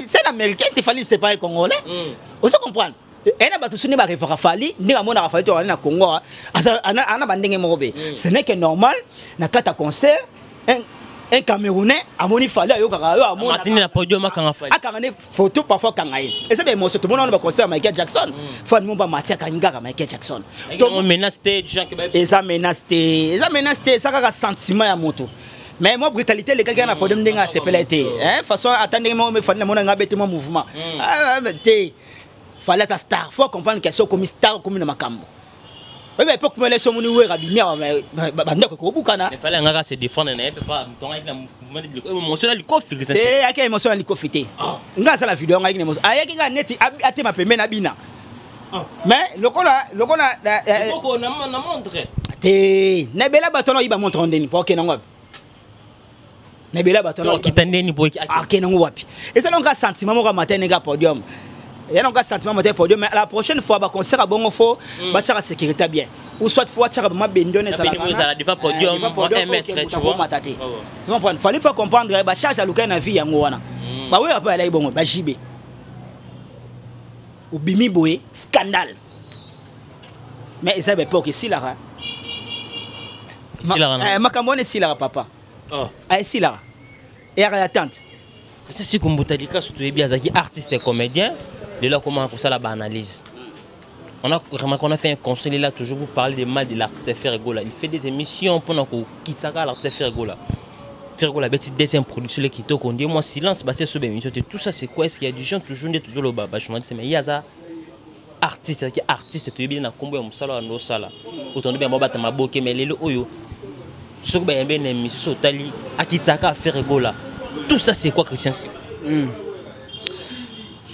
c'est américain c'est Fally c'est pas congolais. Vous comprenez? Et na batu suni ba référent Fally ndinga mona Fally to na Congo ana bandenge mobe. Ce n'est que normal na kata concert un Camerounais a moni Fally yo kaka yo amona matini na podium akanga Fally akanga photo parfois kangaye et ça be mo tout le monde ba concert Michael Jackson fan mo ba matia kanga Michael Jackson donc on menace des gens qui et ça menace ça kaka sentiment ya moto mais moi brutalité les gars na podium ndinga c'est pelete hein façon attendre moi me Fally mo nga bête mo mouvement ah té Fally sa star faut comprendre que c'est comme star comme na makambo. Oui, mais pour que les gens nous voient bien, il fallait un se défendre, il ne peut pas émotionnel du coffre. C'est à quel émotionnel du coffre. Nga ça la vidéo, on a une émotion. Aïe, qui a net à te m'appeler Menabina. Mais le qu'on a montré. T'es Nebela Batono, il va montrer un déni pour qu'il n'en Nebela Batono qui t'en déni pour qu'il n'en wapi. Et ça donc un sentiment, on va mater un podium. Il y a un sentiment de podium, mais la prochaine fois, on concert à bon faux, la sécurité bien. Ou soit fois, tu as ma bendonne et ça va podium, un mètre, tu vois. Non, il fallait pas comprendre, bah charge à l'occasion de la vie, Yangoana. Bah oui, après, elle est bon, bah JB. Ou Bimi Boé, scandale. Mais ils avaient peur que si là. Macamon est si là, papa. Ah, si là. Et à la tante. C'est si comme Boutalika, surtout bien, artiste et comédien. De là, comment ça la analyse. On a remarqué qu'on a fait un conseil là toujours pour parler des mal de l'artiste Ferregola. Il fait des émissions pendant qu'on quitte l'artiste Ferregola. Ferregola, la deuxième production qui toque, on dit moi silence, bah c'est ce émission. Tout ça c'est quoi? Est-ce qu'il y a des gens toujours le baba? Je me dis mais il y a ça artiste tu es bien à combien de salles no sala. Autant de bien moi ma boque mais les oyo. Ce que bien bien émission tali à Kitaka Ferregola. Tout ça c'est quoi Christian?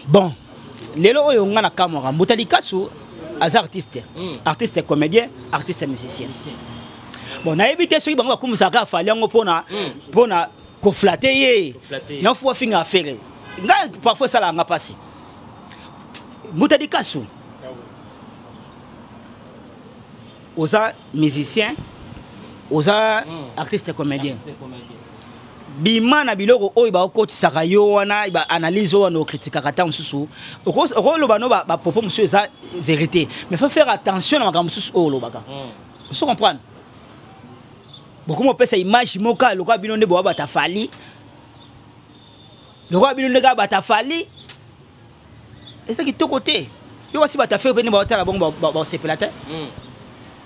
Bon, les lois on a la caméra. Mutalikasu, as artiste, artiste comédien, artiste musicien. Bon, on a évité ceux qui vont comme ça fallait pour na flatter. Il faut finir à faire. Parfois ça l'a passé. Mutalikasu, aux musiciens, aux artistes comédiens. Bima na biloko oyo ba ko tsaka yo wana ba analyse wana critique kata mususu oko lo ba no ba propos monsieur ça vérité mais faut faire attention na makambo mususu o lo baka vous comprenez beaucoup mo pesa image moka lo ka bino nde bo ba ta fali lo ka bino nde ba ta fali et ça qui to côté yo wasi ba ta faire bene ba ta la bongo ba sepelata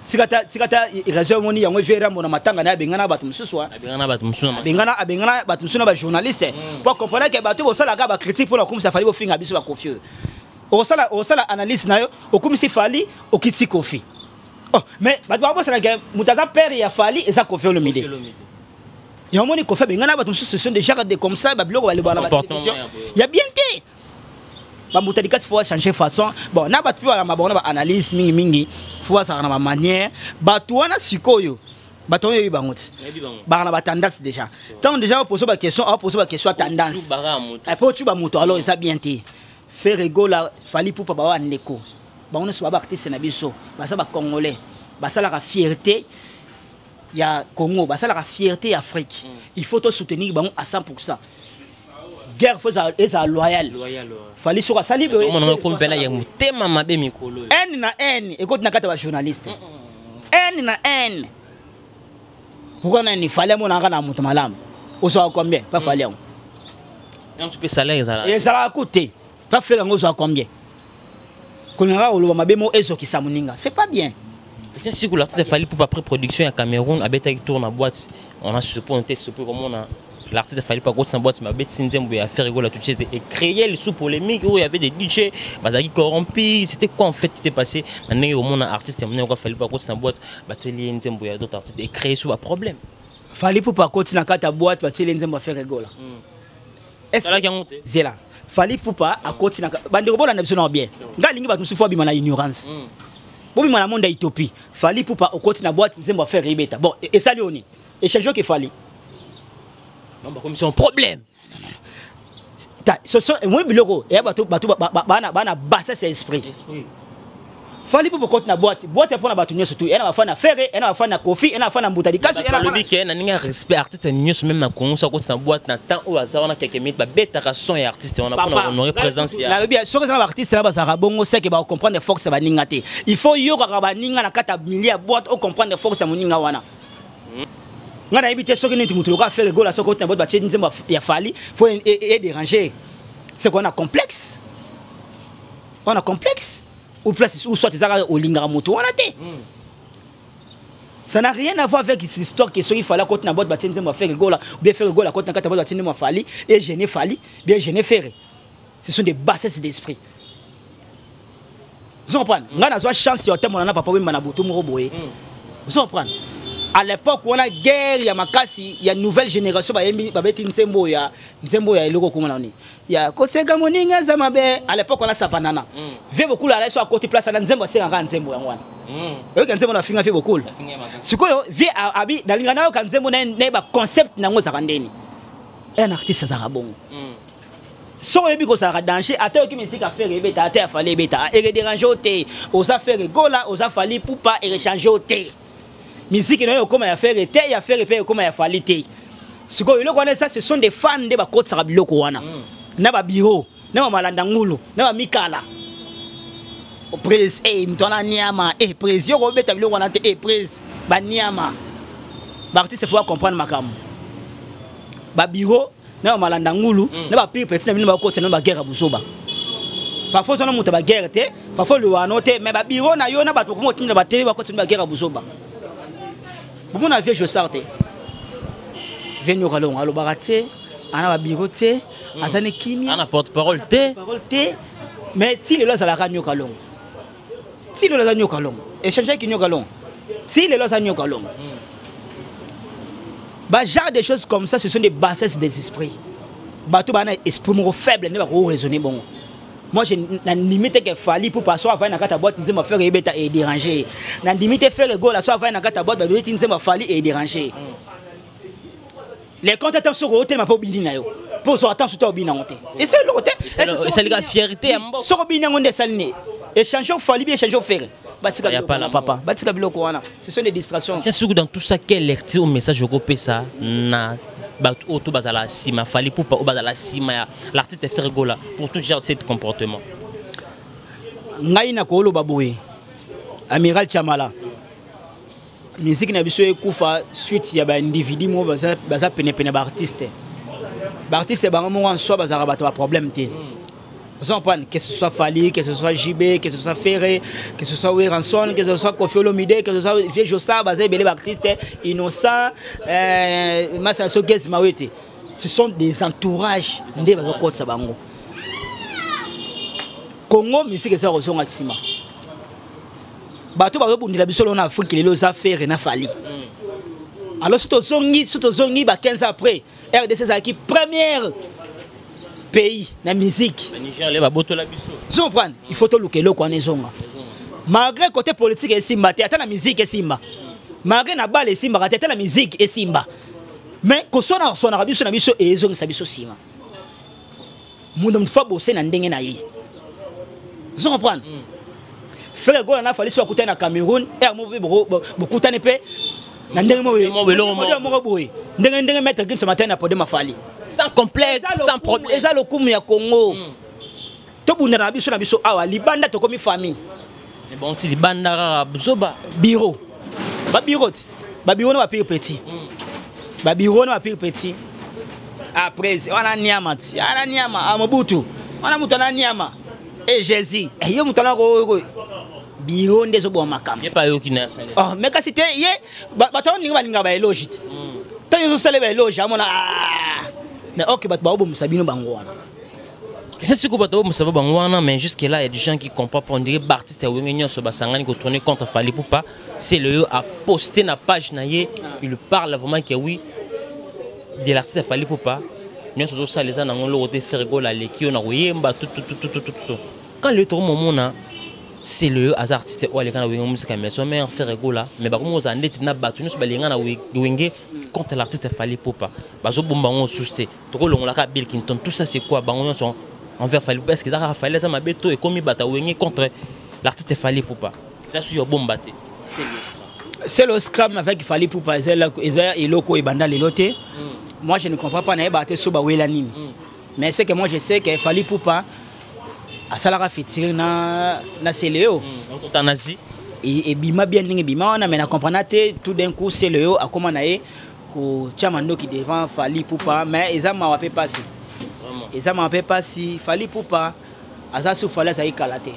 Sikata réseau moni yango vera mona matanga na bengana batu mususu bengana batu mususu ba journaliste pour comprendre que batu bo sala ba critique pour comme ça fallait bo finga biso ba confieux o sala analyse na yo o comme si fali o critique kofi oh mais batu ba sala que mutaza père ya fali eza confieux le midi yango moni kofi bengana batu mususu ce sont des gens comme ça ba biloko ba le bana il y a bien té ba mutalika faut changer façon bon na batu ba mabona ba analyse mingi faut ça na manière batu wana sikoyo batu yo bangote ba na ba tendance déjà tant déjà poser ba question tendance après tu ba moto alors ça bien té faire rigola fali pour ba ndeko ba on so ba artiste na biso ba ça ba congolais ba ça la fierté ya Congo ba ça la fierté Afrique il faut te soutenir ba à 100%. Guerre faut être loyal. Fallait sur sali be. On comme pena ya mutema mabe mikolo. N na N écoute na kata ba journaliste. N na N. Pourquoi na ni fallait mon anga na mutu malamu. Ozo combien? Pas fallait. Un peu salaire ça. Et ça va coûter. Pas faire ngozo combien? Konanga oloba mabe mo ezo ki samuninga. C'est pas bien. C'est si que l'artiste fallait pour après production à Cameroun abeta qui tourne en boîte. On a supposé comment on a l'artiste fallait pas grosse en boîte mais bête Nzembo à faire rigoler toutes choses et créer le sous polémique où il y avait des DJ bazaki corrompus c'était quoi en fait qui s'était passé maintenant au monde artiste maintenant quoi fallait pas grosse en boîte bateli Nzembo ya d'autres artistes et créer sous un problème fallait pour pas continuer à ta boîte bateli Nzembo faire rigoler est-ce là qui a monté c'est là fallait pour pas à continuer bande ko na biso na bien ngalingi batu musufu bima na ignorance bobi mwana monde Ethiopie fallait pour pas au continuer na boîte Nzembo faire ribeta bon et ça lioni et chaque qu'il fallait comme c'est un problème. Ce sont moi biloko et bana basse ses esprit. Fallait pour continuer boîte pour na batu surtout elle va faire na faire elle va faire na coffee elle va faire na mutadika elle va le week-end na ninga respect artiste news même na Congo ça continue boîte na temps au hasard on a quelques minutes ba beta son et artiste on a pas honorer présence ya na bien sur les artistes là ba bongo c'est que ba comprendre force ba ningate il faut yo ka ninga na kata milliard boîte au comprendre force ya moninga wana ngana éviter ce que nous mutulo ka faire rigola ce que na boîte ba tchéni Nzembo ya fali faut déranger c'est qu'on a complexe ou place ou soit ça au lingara moto on a té ça n'a rien à voir avec cette histoire que ce qu'il fallait quand na boîte ba tchéni Nzembo faire rigola ou bien faire rigola quand na kata boîte ba tchéni Nzembo fali et gêner fali bien gêner faire ce sont des bassesses d'esprit vous comprenez ngana zo chance ya temo na papa we manabutu mo boye vous comprenez à l'époque on a guerre ya makasi ya nouvelle génération ba beti Nzembo ya eloko kuma nani ya koseka moninga za mabe à l'époque on a savanana vie beaucoup la sur à côté place na Nzembo c'est nganga Nzembo yango wana que Nzembo na finga vie beaucoup sikoyo vie abi dalinga nayo ka Nzembo na ba concept nango za kandeni un artiste za rabongo so yebi ko ça danger ata ki musique a faire ebeta ata fallait beta et déranger au té osa faire rigola osa fallait pour pas et échanger au té musique non comme ya faire été ya faire pe comme ya fallait ce que le connaît ça ce sont des fans de ba côte sa biloko wana na ba biro na malanda ngulu na ba mikala o prise mtona niama prise yo ko beta biloko wana te prise ba niama ba artiste faut comprendre makam ba biro na malanda ngulu na ba pire petit na ba côte na ba guerre busoba parfois on a monté la guerre, parfois le wanote, mais ba biro na yo na ba to ko tinda ba télé ba ko tinda guerre buzoba. Bon on a vieux je sortais. Venyo kalon alo barate, ana ba biro te, azane kimi. Ana porte-parole te. Mais si le loza la ranyo kalon. Si le loza nyo kalon, échanger qui nyo kalon. Si le loza nyo kalon. Bah genre des choses comme ça, ce sont des bassesses des esprits. Bah tout bana esprit mo faible, ne ba ko raisonner bon. Moi, je n'ai limité que Fali pour passer à faire une boîte, nous faire et déranger. N'a limité faire le goal à faire une boîte, nous Fali et déranger. Les comptes sont rotés, mais pas bien. Pour se attendre sur bien. Et c'est le roté. C'est la fierté. Sur bien on est salé. Échangeons Fali, échangeons faire. Il n'y a pas la papa. Ce sont des distractions. C'est sûr que dans tout ça, quel est le message que ça na auto bazala sima fali pour pas bazala sima l'artiste fait rigola pour tout genre cet comportement. Ngai na ko lo baboye Amiral Chamala musique na biso ekufa suite ya ba individu mo baza pene ba artiste ba mo en soi bazara ba problème te. Vous comprenez que ce soit Fali, que ce soit JB, que ce soit Ferré, que ce soit Weranson, que ce soit Kofi Olomide, que ce soit Vieux Jossa, basé belé artistes innocent, Massa Sokes Mawete. Ce sont des entourages de Bazokot Sabango. Congo, musique ça ressort à Tsima. Bato ba bondi la biso na Afrique les loza Ferré na Fali. Alors surtout zongi ba 15 après RDC ça qui première pays na musique. Il faut tout le monde. Malgré le côté politique et simba, tu as la musique et simba. Malgré la balle et simba, tu as la musique et simba. Mais quand on a son arabe, on a mis et ils ont sabi simba. Moudam fa bosser na ndenge na yi. Vous comprenez? Frère Gola na fali soit côté na Cameroun, et mo beaucoup tane pe. Ndenge mo boy. Ndenge mettre game ce matin na podé ma fali. Sans complexe, sans problème. Eza le coup ya Congo. To bunda na biso awa libanda to komi famille. Mais bon si libanda buzoba bureau. Ba bureau na ba pire petit. Ba bureau na ba pire petit. Après on nyama ti. Ana nyama amobutu. On mutu na nyama. Et Jésus. Et yo mutu na ko bureau ndezo bo makam. Ye pa yo kina sale. Oh mais kasi te ye ba to ninga ba ninga ba éloge. To yo sale ba éloge amona mais ok, c'est sûr que mais jusque là il y a des gens qui comprennent pas on dirait artiste qui tourner contre Fali Poupa c'est le à poster na page naie il parle vraiment que oui de l'artiste Fali Poupa nous sommes ça les gens ont le faire rigoler les qui on a tout quand le tour moment c'est le hasard artiste ou les gens qui ont musique mais faire rigoler mais par contre on a dit na battu nous sur les gens qui contre l'artiste Fali Poupa bazo bomba on sousté to lo la ka Bill Clinton tout ça c'est quoi bango sont envers Fali Poupa est-ce que ça Fali ça mabeto et comme bata wengé contre l'artiste Fali Poupa ça sur bomba c'est le scram avec Fali Poupa et loko et banda les loté moi je ne comprends pas na battre so ba welani mais c'est que moi je sais que Fali Poupa a salara featuring na Céléo euthanasie et bima bien ningi bima on a mais na comprendre tout d'un coup Céléo a comment naé ko chamando qui devant Fali Poupa mais ils m'a pas passé ils m'a pas passé Fali Poupa aza sou fala ça y kalaté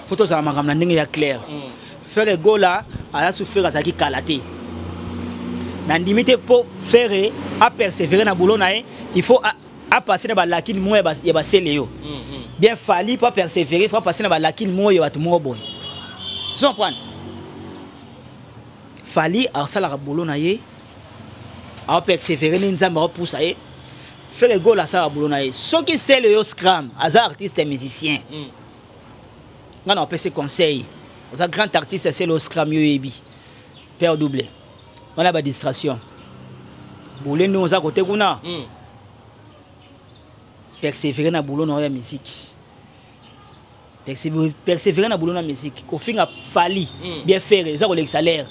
photo ça m'a na ndenge ya clair faire gola aza sou faire ça qui kalaté na limite pour faire à persévérer na boulot naé il faut à passer na ba lakini mo ya ba Céléo bien Fali pas persévérer faut passer na ba lakini mo ya tout mo bon tu comprends Fali a ça la boulot naé a persévérer ni nzamba a pousser faire le goal à ça boulot naé ce qui c'est le scram as artiste et musicien on a passé conseil aux grand artiste c'est le scram yoebi père doublé on a ba distraction boulé nous à côté kuna persévérer na boulot na musique persévérer na boulot na musique ko finga Fali bien faire ça le salaire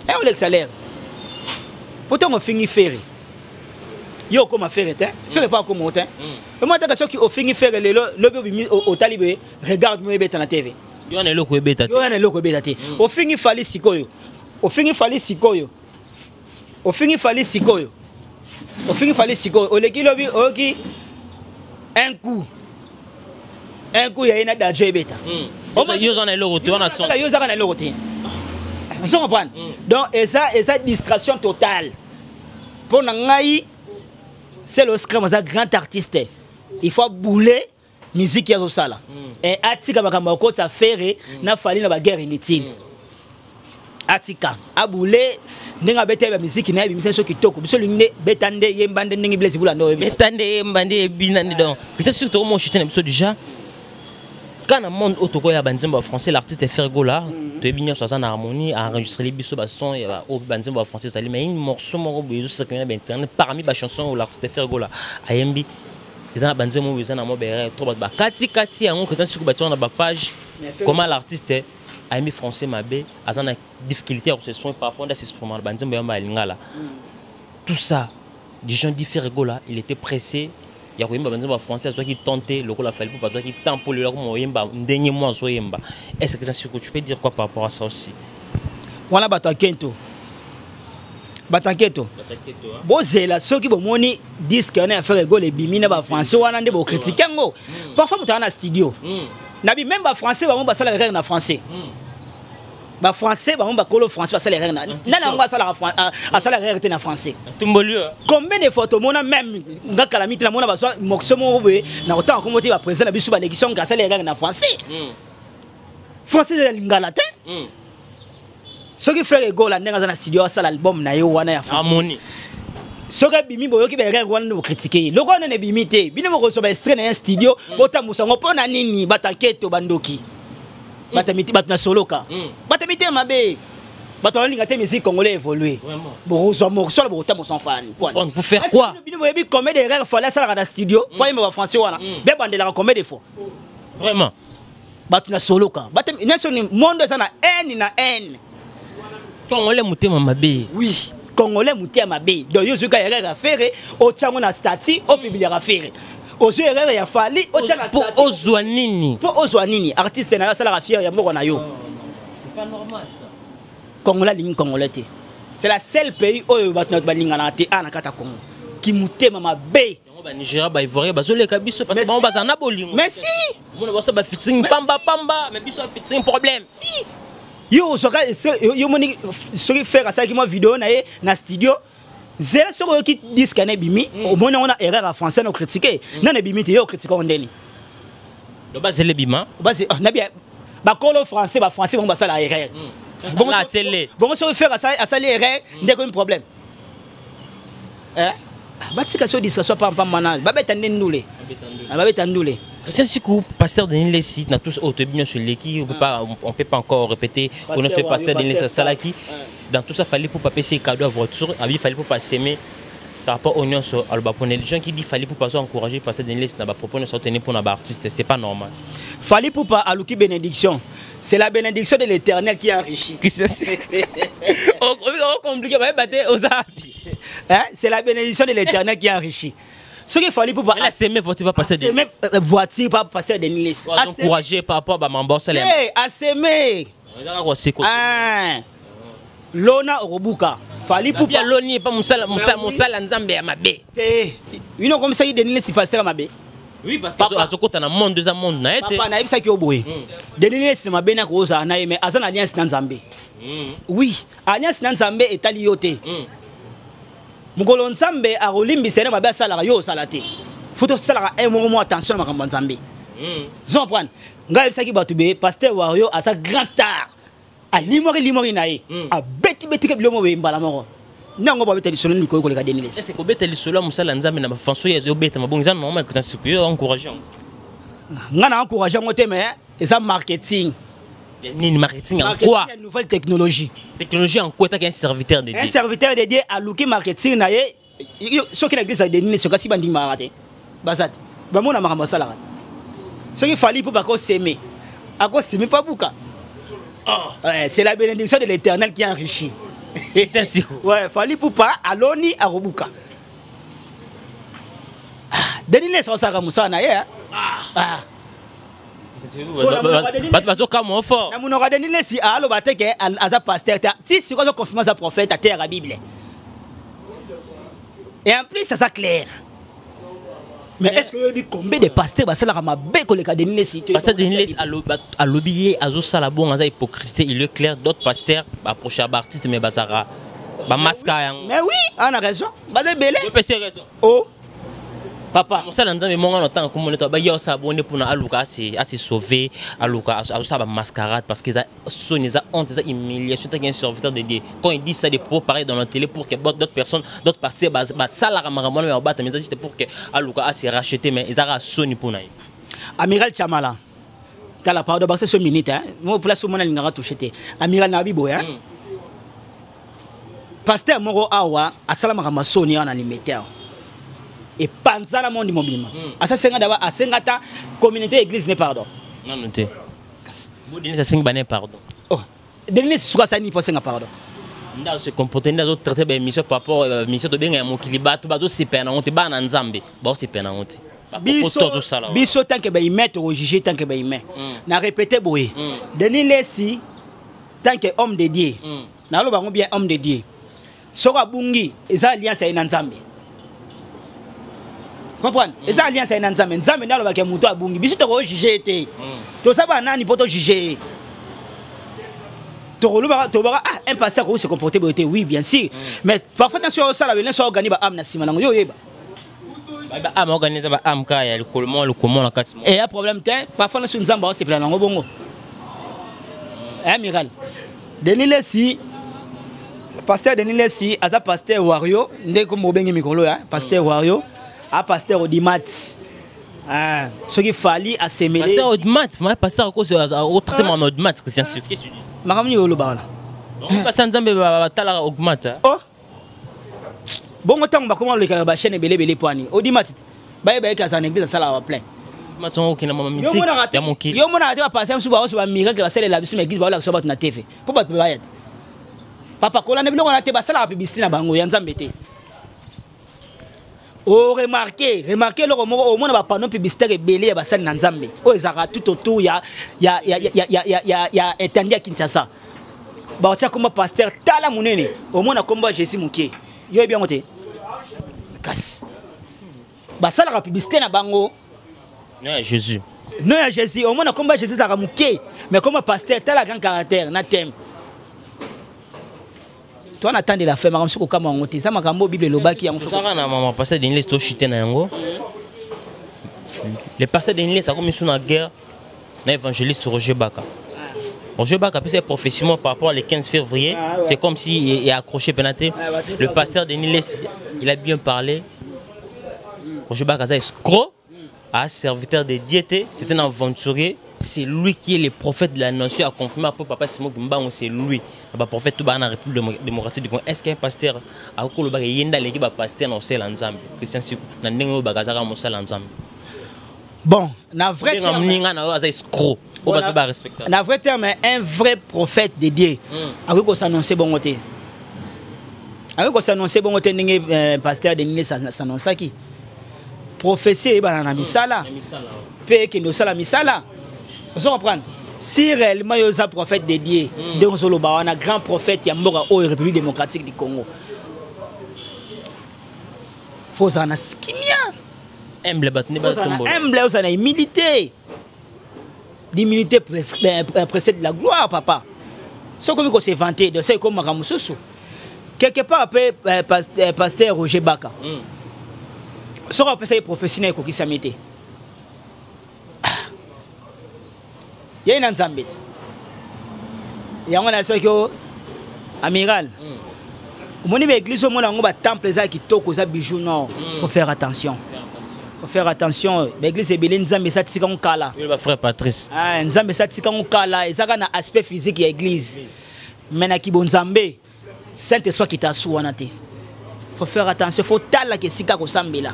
et le salaire pourtant on finit faire yo comme faire faire pas comme autant et moi t'as qui au finit faire le au talibé regarde moi beta na TV yo na loko beta te au finit Fali sikoyo au finit Fali sikoyo au leki lobi oki un coup un coup il y a une danger bêta Yo en a le retour on a son yo zaka na le retour vous comprenez donc et ça distraction totale pour ngai c'est le scrum un grand artiste il faut bouler musique ya sala et atika makambo ko ta faire na fali na ba guerre inutile atika abule ndinga bete ba musique na bimisa so kitoko biso lingine betande yembande ndingi blesi bula ndo betande yembande binande donc c'est surtout mon chute na biso déjà quand le monde autour ya banzemba français l'artiste Fergola to binyo so en harmonie a enregistré les biso ba son ya au banzemba français ça mais un morceau moko boyo ça que na internet parmi ba chansons l'artiste Fergola ayembi ils ont banzemba ils ont na mo bere trop ba kati yango que ça sur ba na ba page comment l'artiste ayembi français mabe azana difficulté à s'exprimer par rapport à s'exprimer banzemba ya lingala tout ça des gens dit Fergola il était pressé. Il y a des Français qui tentent le coup la fallu pour qui tentent pour le yemba dernier mois so yemba. Est-ce que ça tu peux dire quoi par rapport à ça aussi? Voilà batakento. Bozela ceux qui bomoni disque on a fait les bimina ba français wana nde bo critiquer ngo. Parfois mutana na studio. Nabi même ba français ba mo ba sala rire na français. Ba français ba mo ba kolo français ba sala rire na. Nana ngo sala a sala rire na français. Tumbolu. Combien de photos mona même nga calamité la mona ba so mokso mo be na autant comme ba président na biso ba l'élection ka sala rire na français. Français de lingala te. Ce qui fait rigolo là dans la studio ça l'album na yo wana ya harmonie. Ce que bimi boyo ki be rire wana no critiquer. Loko na ne bimité. Bino mo so ba extrait na studio bota musango pona nini bataketo bandoki. Batamiti batna soloka. Batamiti mabe. Batalinga te musique congolais évoluer. Bon so morceau bo ta mo sans fan. Pour faire quoi? Bino boyo bi combien de rire fallait ça dans studio. Pour yemba ba français wana. Be bandela combien de fois? Vraiment. Batna soloka. Batam nation monde ça na N. Congolais mutema mabe. Oui, Congolais mutema mabe. Donc yo zuka erreur à faire, au tiango na statut, au publier à faire. Au zo erreur ya fali, au tiango pour ozwanini. Pour ozwanini, artiste na sala ra fier ya moko na yo. C'est pas normal ça. Congolais ligne congolais. C'est la seule pays où batna balinga na te ana kata Congo. Qui mutema mabe. Ba Nigeria ba Ivoirien ba zoleka biso parce que ba bazana bolingo. Mais si. Mona ba so ba fitting pamba mais biso fitting problème. Si. Yo moni soki faire ça qui moi vidéo na studio zela soko ki disque na bimi au moins on a erreur en français no critiquer na na bimi te yo critiquer on ndeni do ba zele bima ba c'est na bien ba kolo français bon ba ça la erreur bon la télé bon soki faire ça l'erreur ndeko un problème ba tika so distraction pa manage ba beta ndule ba beta ndule. C'est si que pasteur Denis Lessi n'a tous autobignon sur l'équipe, on peut pas encore répéter. On a fait pasteur Denis Salaki. Dans tout ça, il fallait pour pas payer cadeau à voiture, il fallait pour pas s'aimer par rapport aux nuances à l'Albapone. Les gens qui disent qu'il fallait pour pas encourager pasteur Denis Lessi n'a pas proposé de soutenir pour un artiste, c'est pas normal. Fallait pour pas alouki bénédiction. C'est la bénédiction de l'Éternel qui enrichit. On compliqué, c'est la bénédiction de l'Éternel qui enrichit. Ce qu'il fallait pour pas s'aimer voiture pas passer de voiture pas passer de Nilis. Encourager par rapport à Mambo Salem. À s'aimer. Lona Robuka. Fallait pour pas loni pas musala nzambe ya mabe. Une comme ça il de Nilis passer mabe. Oui parce que azokota na monde deux monde na été. Papa na ibisa ki oboye. De Nilis mabe na ko za na mais azana alliance na nzambe. Oui, alliance na nzambe etali yote. Mugolo nzambe a rolimbi sene mabe sala yo salate. Faut sala un moment attention na makambo nzambe. Je comprends. Ngai bisaki batube pasteur Wario a sa grand star. A limori nae. A beti ke bilomo be mbala moko. Nango ba beteli solo ni ko le kadeni les. Est-ce que beteli solo musala nzambe na ba fanso yezo beta mabongiza normal que ça supérieur encourageant. Ngana encourageant ngote mais ça marketing. Ni marketing en quoi? Une nouvelle technologie. Technologie en quoi? Tu es un serviteur de Dieu. Un serviteur de Dieu à Luki marketing na ye. Ce qui l'église a donné ce kasi bandi marate. Bazat. Ba mona makamba sala. Ce qu'il fallait pour pas qu'on s'aimer. À cause s'aimer pas bouka. C'est la bénédiction de l'Éternel qui enrichit. C'est ainsi. Ouais, fallait pour pas aloni à Robuka. Denis laisse ça ramusa na ye. Et en plus, ça clair. Mais est-ce que vous combien de pasteurs bah ça la mabe que les cas Denis Lessi pasteur Denis Lessi à l'obéir à zo sala bon en hypocrisie il est clair d'autres pasteurs approcher artiste mais bazara ba masca. Mais oui on a raison bazé belé vous avez raison oh papa mon sala nzambe monga notant comme on est ba yo s'abonner pour na aluka à se sauver aluka à ça ba mascarade parce que ça sonne ça honte ça humiliation tant qu'un serviteur de Dieu quand il dit ça des propos pareil dans la télé pour que d'autres personnes d'autres pasteurs ba sala ramamana mais battre mais juste pour que aluka à se racheter mais ils a sonné pour naï Amiral Chamala t'as la parole de passer ce minute hein moi place au monde il n'aura touché Amiral Nabibo hein pasteur Moro Awa à salama ramasoni en alimentaire et panza monde mobile asa senga d'abord à sengata communauté église ne pardon non noté vous donnez ça senga bané pardon oh donnez soit ça ni pour senga pardon nda se comporter nda traiter ba mission par rapport mission to benga mo kiliba to bazo sepena on te ba na nzambe ba sepena on te biso tant que ba y mettre au juger tant que ba y met na répéter boye Denis Lessi tant que homme de Dieu na lo bango bien homme de Dieu sora bungi eza alliance ya nzambe comprendre eza alliance ya nzambe nzambe ndalo ba ke muto abungi biso to ko juger te to saba nani poto juger to ba un pasteur ko se comporter beauté oui bien sûr mais parfois attention ça la venin so organiser ba âme na sima nango yo yeba ba âme organiser ba âme ka ya le comment la kati et y a problème te parfois sur nzamba o se plan nango bongo amiral Denis Lessi pasteur Denis Lessi aza pasteur Wario ndé ko mobengi mikolo ya pasteur Wario a pasteur Odimat ce qui fallait assembler pasteur Odimat mais pasteur ko au traitement Odimat Christian ce que tu dis makamni yo lo bana pasteur nzambe ba tala augmente oh bongo tango ba comment le ka ba chaîne belé poani Odimat ba ka za église sala ba plein maton okina mama musique ya moki yo mona ate ba pasteur suba so ba miracle ba sele la bisu église ba la so ba na TV pour ba ba yet papa kola ne biloko na te ba sala publicité na bango ya nzambe te. Oh, remarquez le au monde va pas non publicitaire belé ba sali na nzambe. Oh ezaka tout autour ya étendu à Kinshasa. Ba tia comme pasteur tala munene. Au monde komba Jésus muké. Yo bien moté. Casse. Ba sala la publicité na bango. Non Jésus. Non Jésus, au monde komba Jésus zaka muké. Mais comme pasteur tala grand caractère na thème. Toi n'attends de la femme comme ça comme on dit ça makambo Bible lobaki yango ça na maman pasteur Denis Lessi to chité na yango le pasteur Denis Lessi a comme sur la guerre na évangéliste Roger Baka. Roger Baka c'est professionnellement par rapport au 15 février, c'est comme si il est accroché pénaté. Le pasteur Denis Lessi, il a bien parlé. Roger Baka c'est escroc, un serviteur de diété, c'est un aventurier. C'est lui qui est le prophète de la nation, a confirmé à papa Simon Gimbango, c'est lui. Le prophète tout dans la République démocratique du Congo. Est-ce qu'un pasteur a encore le yenda l'équipe pasteur dans celle ensemble Christian Sikou na ndengo bagazara mo celle ensemble. Bon, na vrai terme na escroc. On va pas respecter. Na vrai terme un vrai prophète de Dieu. Avec ko s'annoncer bon côté. Avec ko s'annoncer bon côté ndenge pasteur de Nile s'annoncer qui. Prophétie ba na misala. Pe ke no sala misala. Vous comprenez? Si réellement il y a un prophète dédié, donc il y a un grand prophète qui est mort en République démocratique du Congo. Il faut en skimia. Humble, vous en humilité. L'humilité précède la gloire, papa. Ce qu'on s'est vanté de ça, comme Makamoussousou. Quelque part, après, pasteur Roger Baka. Ce qu'on peut faire professionnel qui s'est mis. Il y a une ensemble. Il y a un seul amiral. Mon église, mon temple qui toque aux bijoux, non. Il faut faire attention. Il faut faire attention. L'église est belle, Nzambe sa tika kala. Oui, frère Patrice. Ah, Nzambe sa tika kala. Et ça a un aspect physique de l'église. Mais na ki bon Nzambe, Saint-Esprit qui t'a souanaté. Il faut faire attention. Il faut tala que sika ko sambela.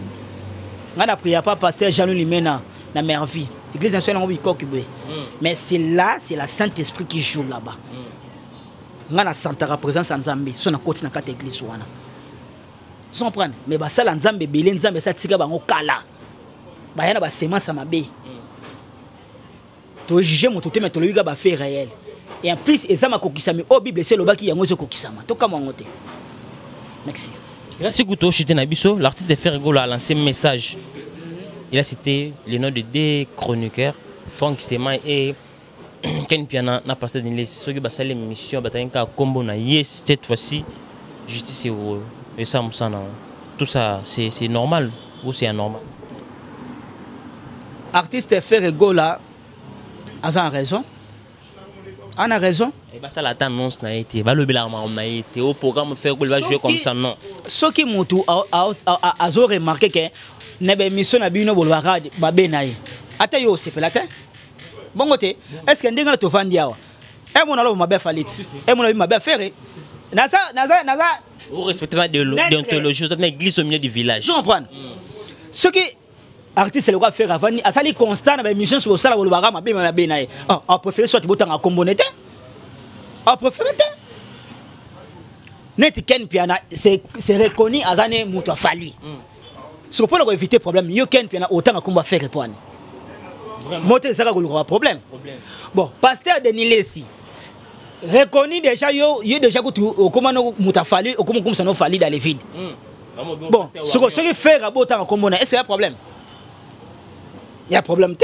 Ngana priya pas pasteur Jean-Louis Limena na Mervi. L'église nationale on vit mais c'est là, c'est la Saint-Esprit qui joue là-bas. Ngana santa la présence en Nzambe, son na côté na kata église wana. Vous comprenez? Mais ba sala Nzambe belé Nzambe sa tika bango kala. Ba yana ba semence mabe. To juger mon toté mais to luiga ba fait réel. Et en plus ezama kokisami au Bible c'est lobaki yango zo kokisama. To kama ngote. Merci. Merci Gouto chité na biso, l'artiste Ferre Golo a lancé un message. Il a cité les noms de deux chroniqueurs, Franck Stéma et Ken Piana, n'a pas passé dans les ceux qui ont fait l'émission, combo na yes cette fois-ci, justice et ça, tout ça, c'est normal ou c'est anormal? Artiste Ferrego là, a raison. On a raison. Et bah ça la annonce n'a été, va le bilan on a été au programme Ferrego va jouer comme ça non. Ce qui mutu a remarqué que nebe mission na bino bolwaka ba benaye. Ata yo c'est pelatin. Bon côté, est-ce que ndinga to fandi awa? E mon alo mabe falit. E mon alo mabe ferré. Naza vous respectez pas de déontologie, vous êtes glisse au milieu du village. Je comprends. Ce qui artiste le faire avant a sali constant na mission sur sala bolwaka mabe benaye. A préféré soit botanga kombonete. A préféré net Ken Piana c'est reconnu azane mutu fali. Sur pour éviter problème, yo Ken Piana autant qu'on va faire répondre. Monter ça va problème. Bon, pasteur de Nilesi reconnu déjà yo déjà que comment nous mutafali ou comment ça nous fali dans les vides. Bon, ce qui fait autant comme on est-ce qu'il y a problème? Il y a problème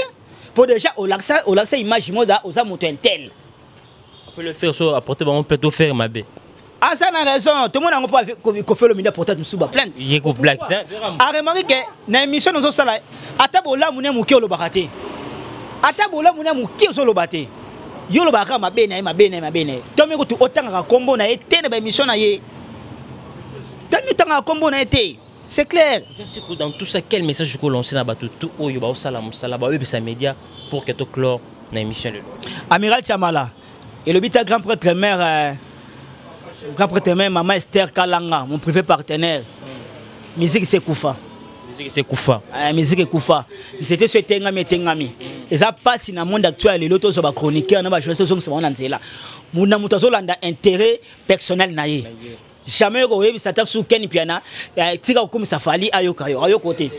pour déjà au laxa image moda aux amonteurs tel. On peut le faire sur apporter bon plutôt faire ma bé. Ah ça n'a raison, tout le monde n'a pas qu'on fait le milieu pour être sous plainte. Il est black. A remarqué que dans l'émission nous sommes là, atabola mouné mouké le baraté. Atabola mouné mouké le baraté. Yo le baraka ma bene. Tomé ko tu autant ka combo na été dans l'émission na yé. Tomé tant ka combo na été. C'est clair. C'est dans tout ça quel message que lancer na bato tout oyo ba salam ba web sa média pour que to clore na émission le. Amiral Chamala et le bita grand prêtre mère Maman Esther Kalanga, mon privé partenaire. Musique c'est Koufa. Musique Koufa. C'était ce Tengami. Et ça passe dans le monde actuel. Les autres sont chroniqueurs, on a joué là. Mon intérêt personnel. Jamais ça tape sur Ken Piana. Tira comme ça fali ayo côté.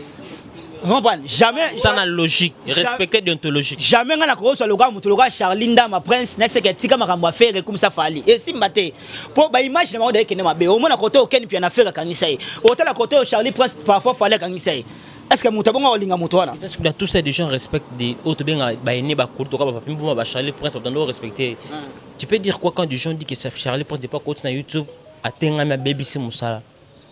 Jamais ça n'a logique, respecter déontologique. Jamais on a croisé sur le gars Charlinda ma prince n'est-ce que tika makambo faire comme ça fali. Et si maté pour ba image na monde que na mabe au moins côté aucun puis na faire kanisa yi. Autant la côté Charlie prince parfois fallait kanisa yi. Est-ce que mutabonga olinga mutwana? Est-ce que tous ces gens respectent des autres bien ba ene ba koto ka ba pimbo ba Charlie prince on doit respecter. Tu peux dire quoi quand des gens disent que Charlie prince n'est pas côté na YouTube atenga ma baby si musala.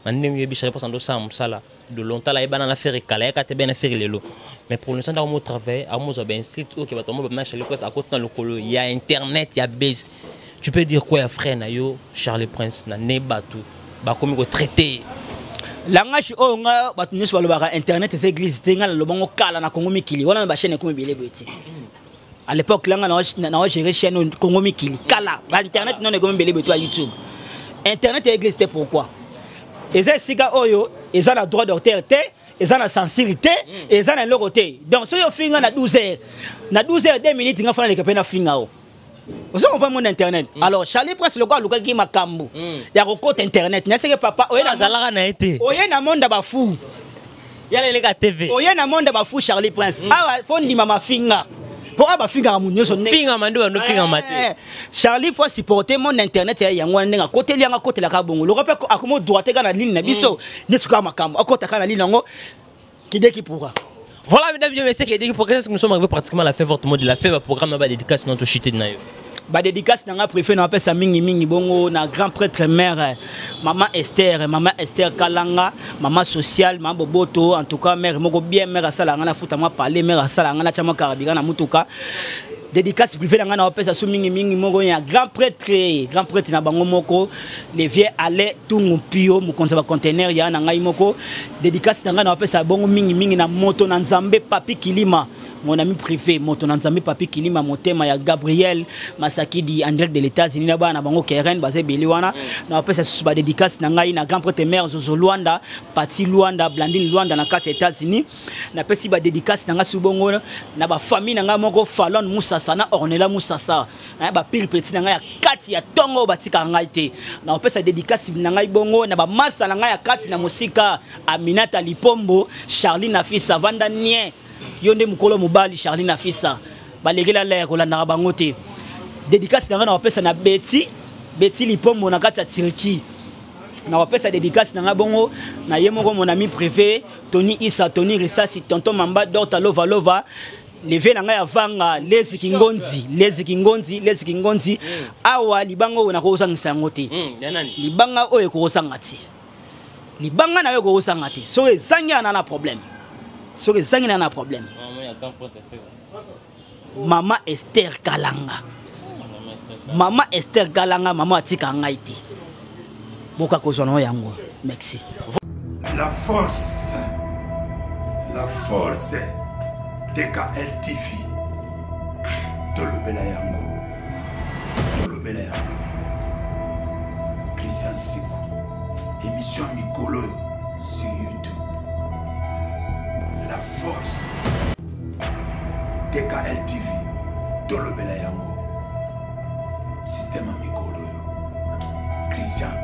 Mandem yebi Charlie prince ndo sa musala. De longtemps là il va faire calé quand tu bien faire les lots mais pour l'instant dans mon travail à moi j'ai un site qui va tomber maintenant Charlie Prince à côté dans le colo il y a internet il y a base tu peux dire quoi frère na yo Charlie Prince na ne batu ba comme ko traiter langage o nga batu nyeso ba lo internet c'est église tenga le bongo kala na Congo mikili wana ba chaîne comme bilé beti à l'époque là na gérer chaîne Congo mikili kala ba internet non comme bilé beti à YouTube internet et église c'était pourquoi et c'est siga oyo ils ont le droit d'auteur, ils ont la sincérité, ils ont le côté. Donc, si vous faites 12h, 2 minutes, vous faites le finga. Vous savez pas mon internet. Alors, Charlie Prince, le gars, qui est makambu. Il y a un compte internet. N'est-ce que papa, il y a un monde fou. Il y a les gars TV. Il y a un monde fou, Charlie Prince. Ah, il faut dire ma finga. Pourquoi finga mon son finga mando no finga maté. Charlie pour supporter mon internet ya yango ndenga côté lianga côté la kabongo. Le rappel akomo droite kana ligne na biso ne suka makambo akota kana ligne ngo kideki pourra. Voilà mesdames et messieurs, qui pour que nous sommes arrivés pratiquement à la fin votre mot de la fin programme ba dédicace dans to chité na yo. Ba dédicace na nga préfet na pesa mingi bongo na grand prêtre mère maman Esther Kalanga maman sociale maman Boboto en tout cas mère moko bien mère asala nga na futa moi parler mère asala nga na chama karabika na mutuka dédicace privé na nga na pesa su mingi moko ya grand prêtre na bango moko les vieux aller tungu pio mo konza ba conteneur ya na ngai moko dédicace na nga na pesa bongo mingi na moto na Nzambe Papi Kilima mon ami privé moto na Nzambe Papi Kilima motema ya Gabriel Masaki di en direct de l'États-Unis na ba na bango Keren basé Beliwana na pesa su ba dédicace na ngai na grand prêtre mère Zozo Luanda Pati Luanda Blandine Luanda na kati États-Unis na pesi ba dédicace na nga su bongo na ba famille na nga moko Fallon Moussasa na Ornella Moussasa na ba pire petit na nga ya kati ya tongo batika ngai te na pesa dédicace na ngai bongo na ba massa na nga ya kati na musika Aminata Lipombo Charlie Nafisa Vanda Nien yonde mukolo mobali Charlie Nafisa balegela l'air kolanda bango te dédicace na nga na pesa na Betty Lipombo na kati ya Turquie na wapesa dédicace na bongo na yemoko mon ami privé Tony Issa Tony Risasi tonton Mamba Dorta Lova Lova levé na ya vanga lezi kingonzi awa libango na ko sangisa ngote libanga oyo ko sangati libanga na yo ko sangati so ezanya na problème Mama Esther Kalanga Mama atika ngaiti boka kozona yango merci. La force DKL TV Tolobela yango Christian Siku émission Mikolo sur YouTube. La force DKL TV Tolobela yango système Mikolo Christian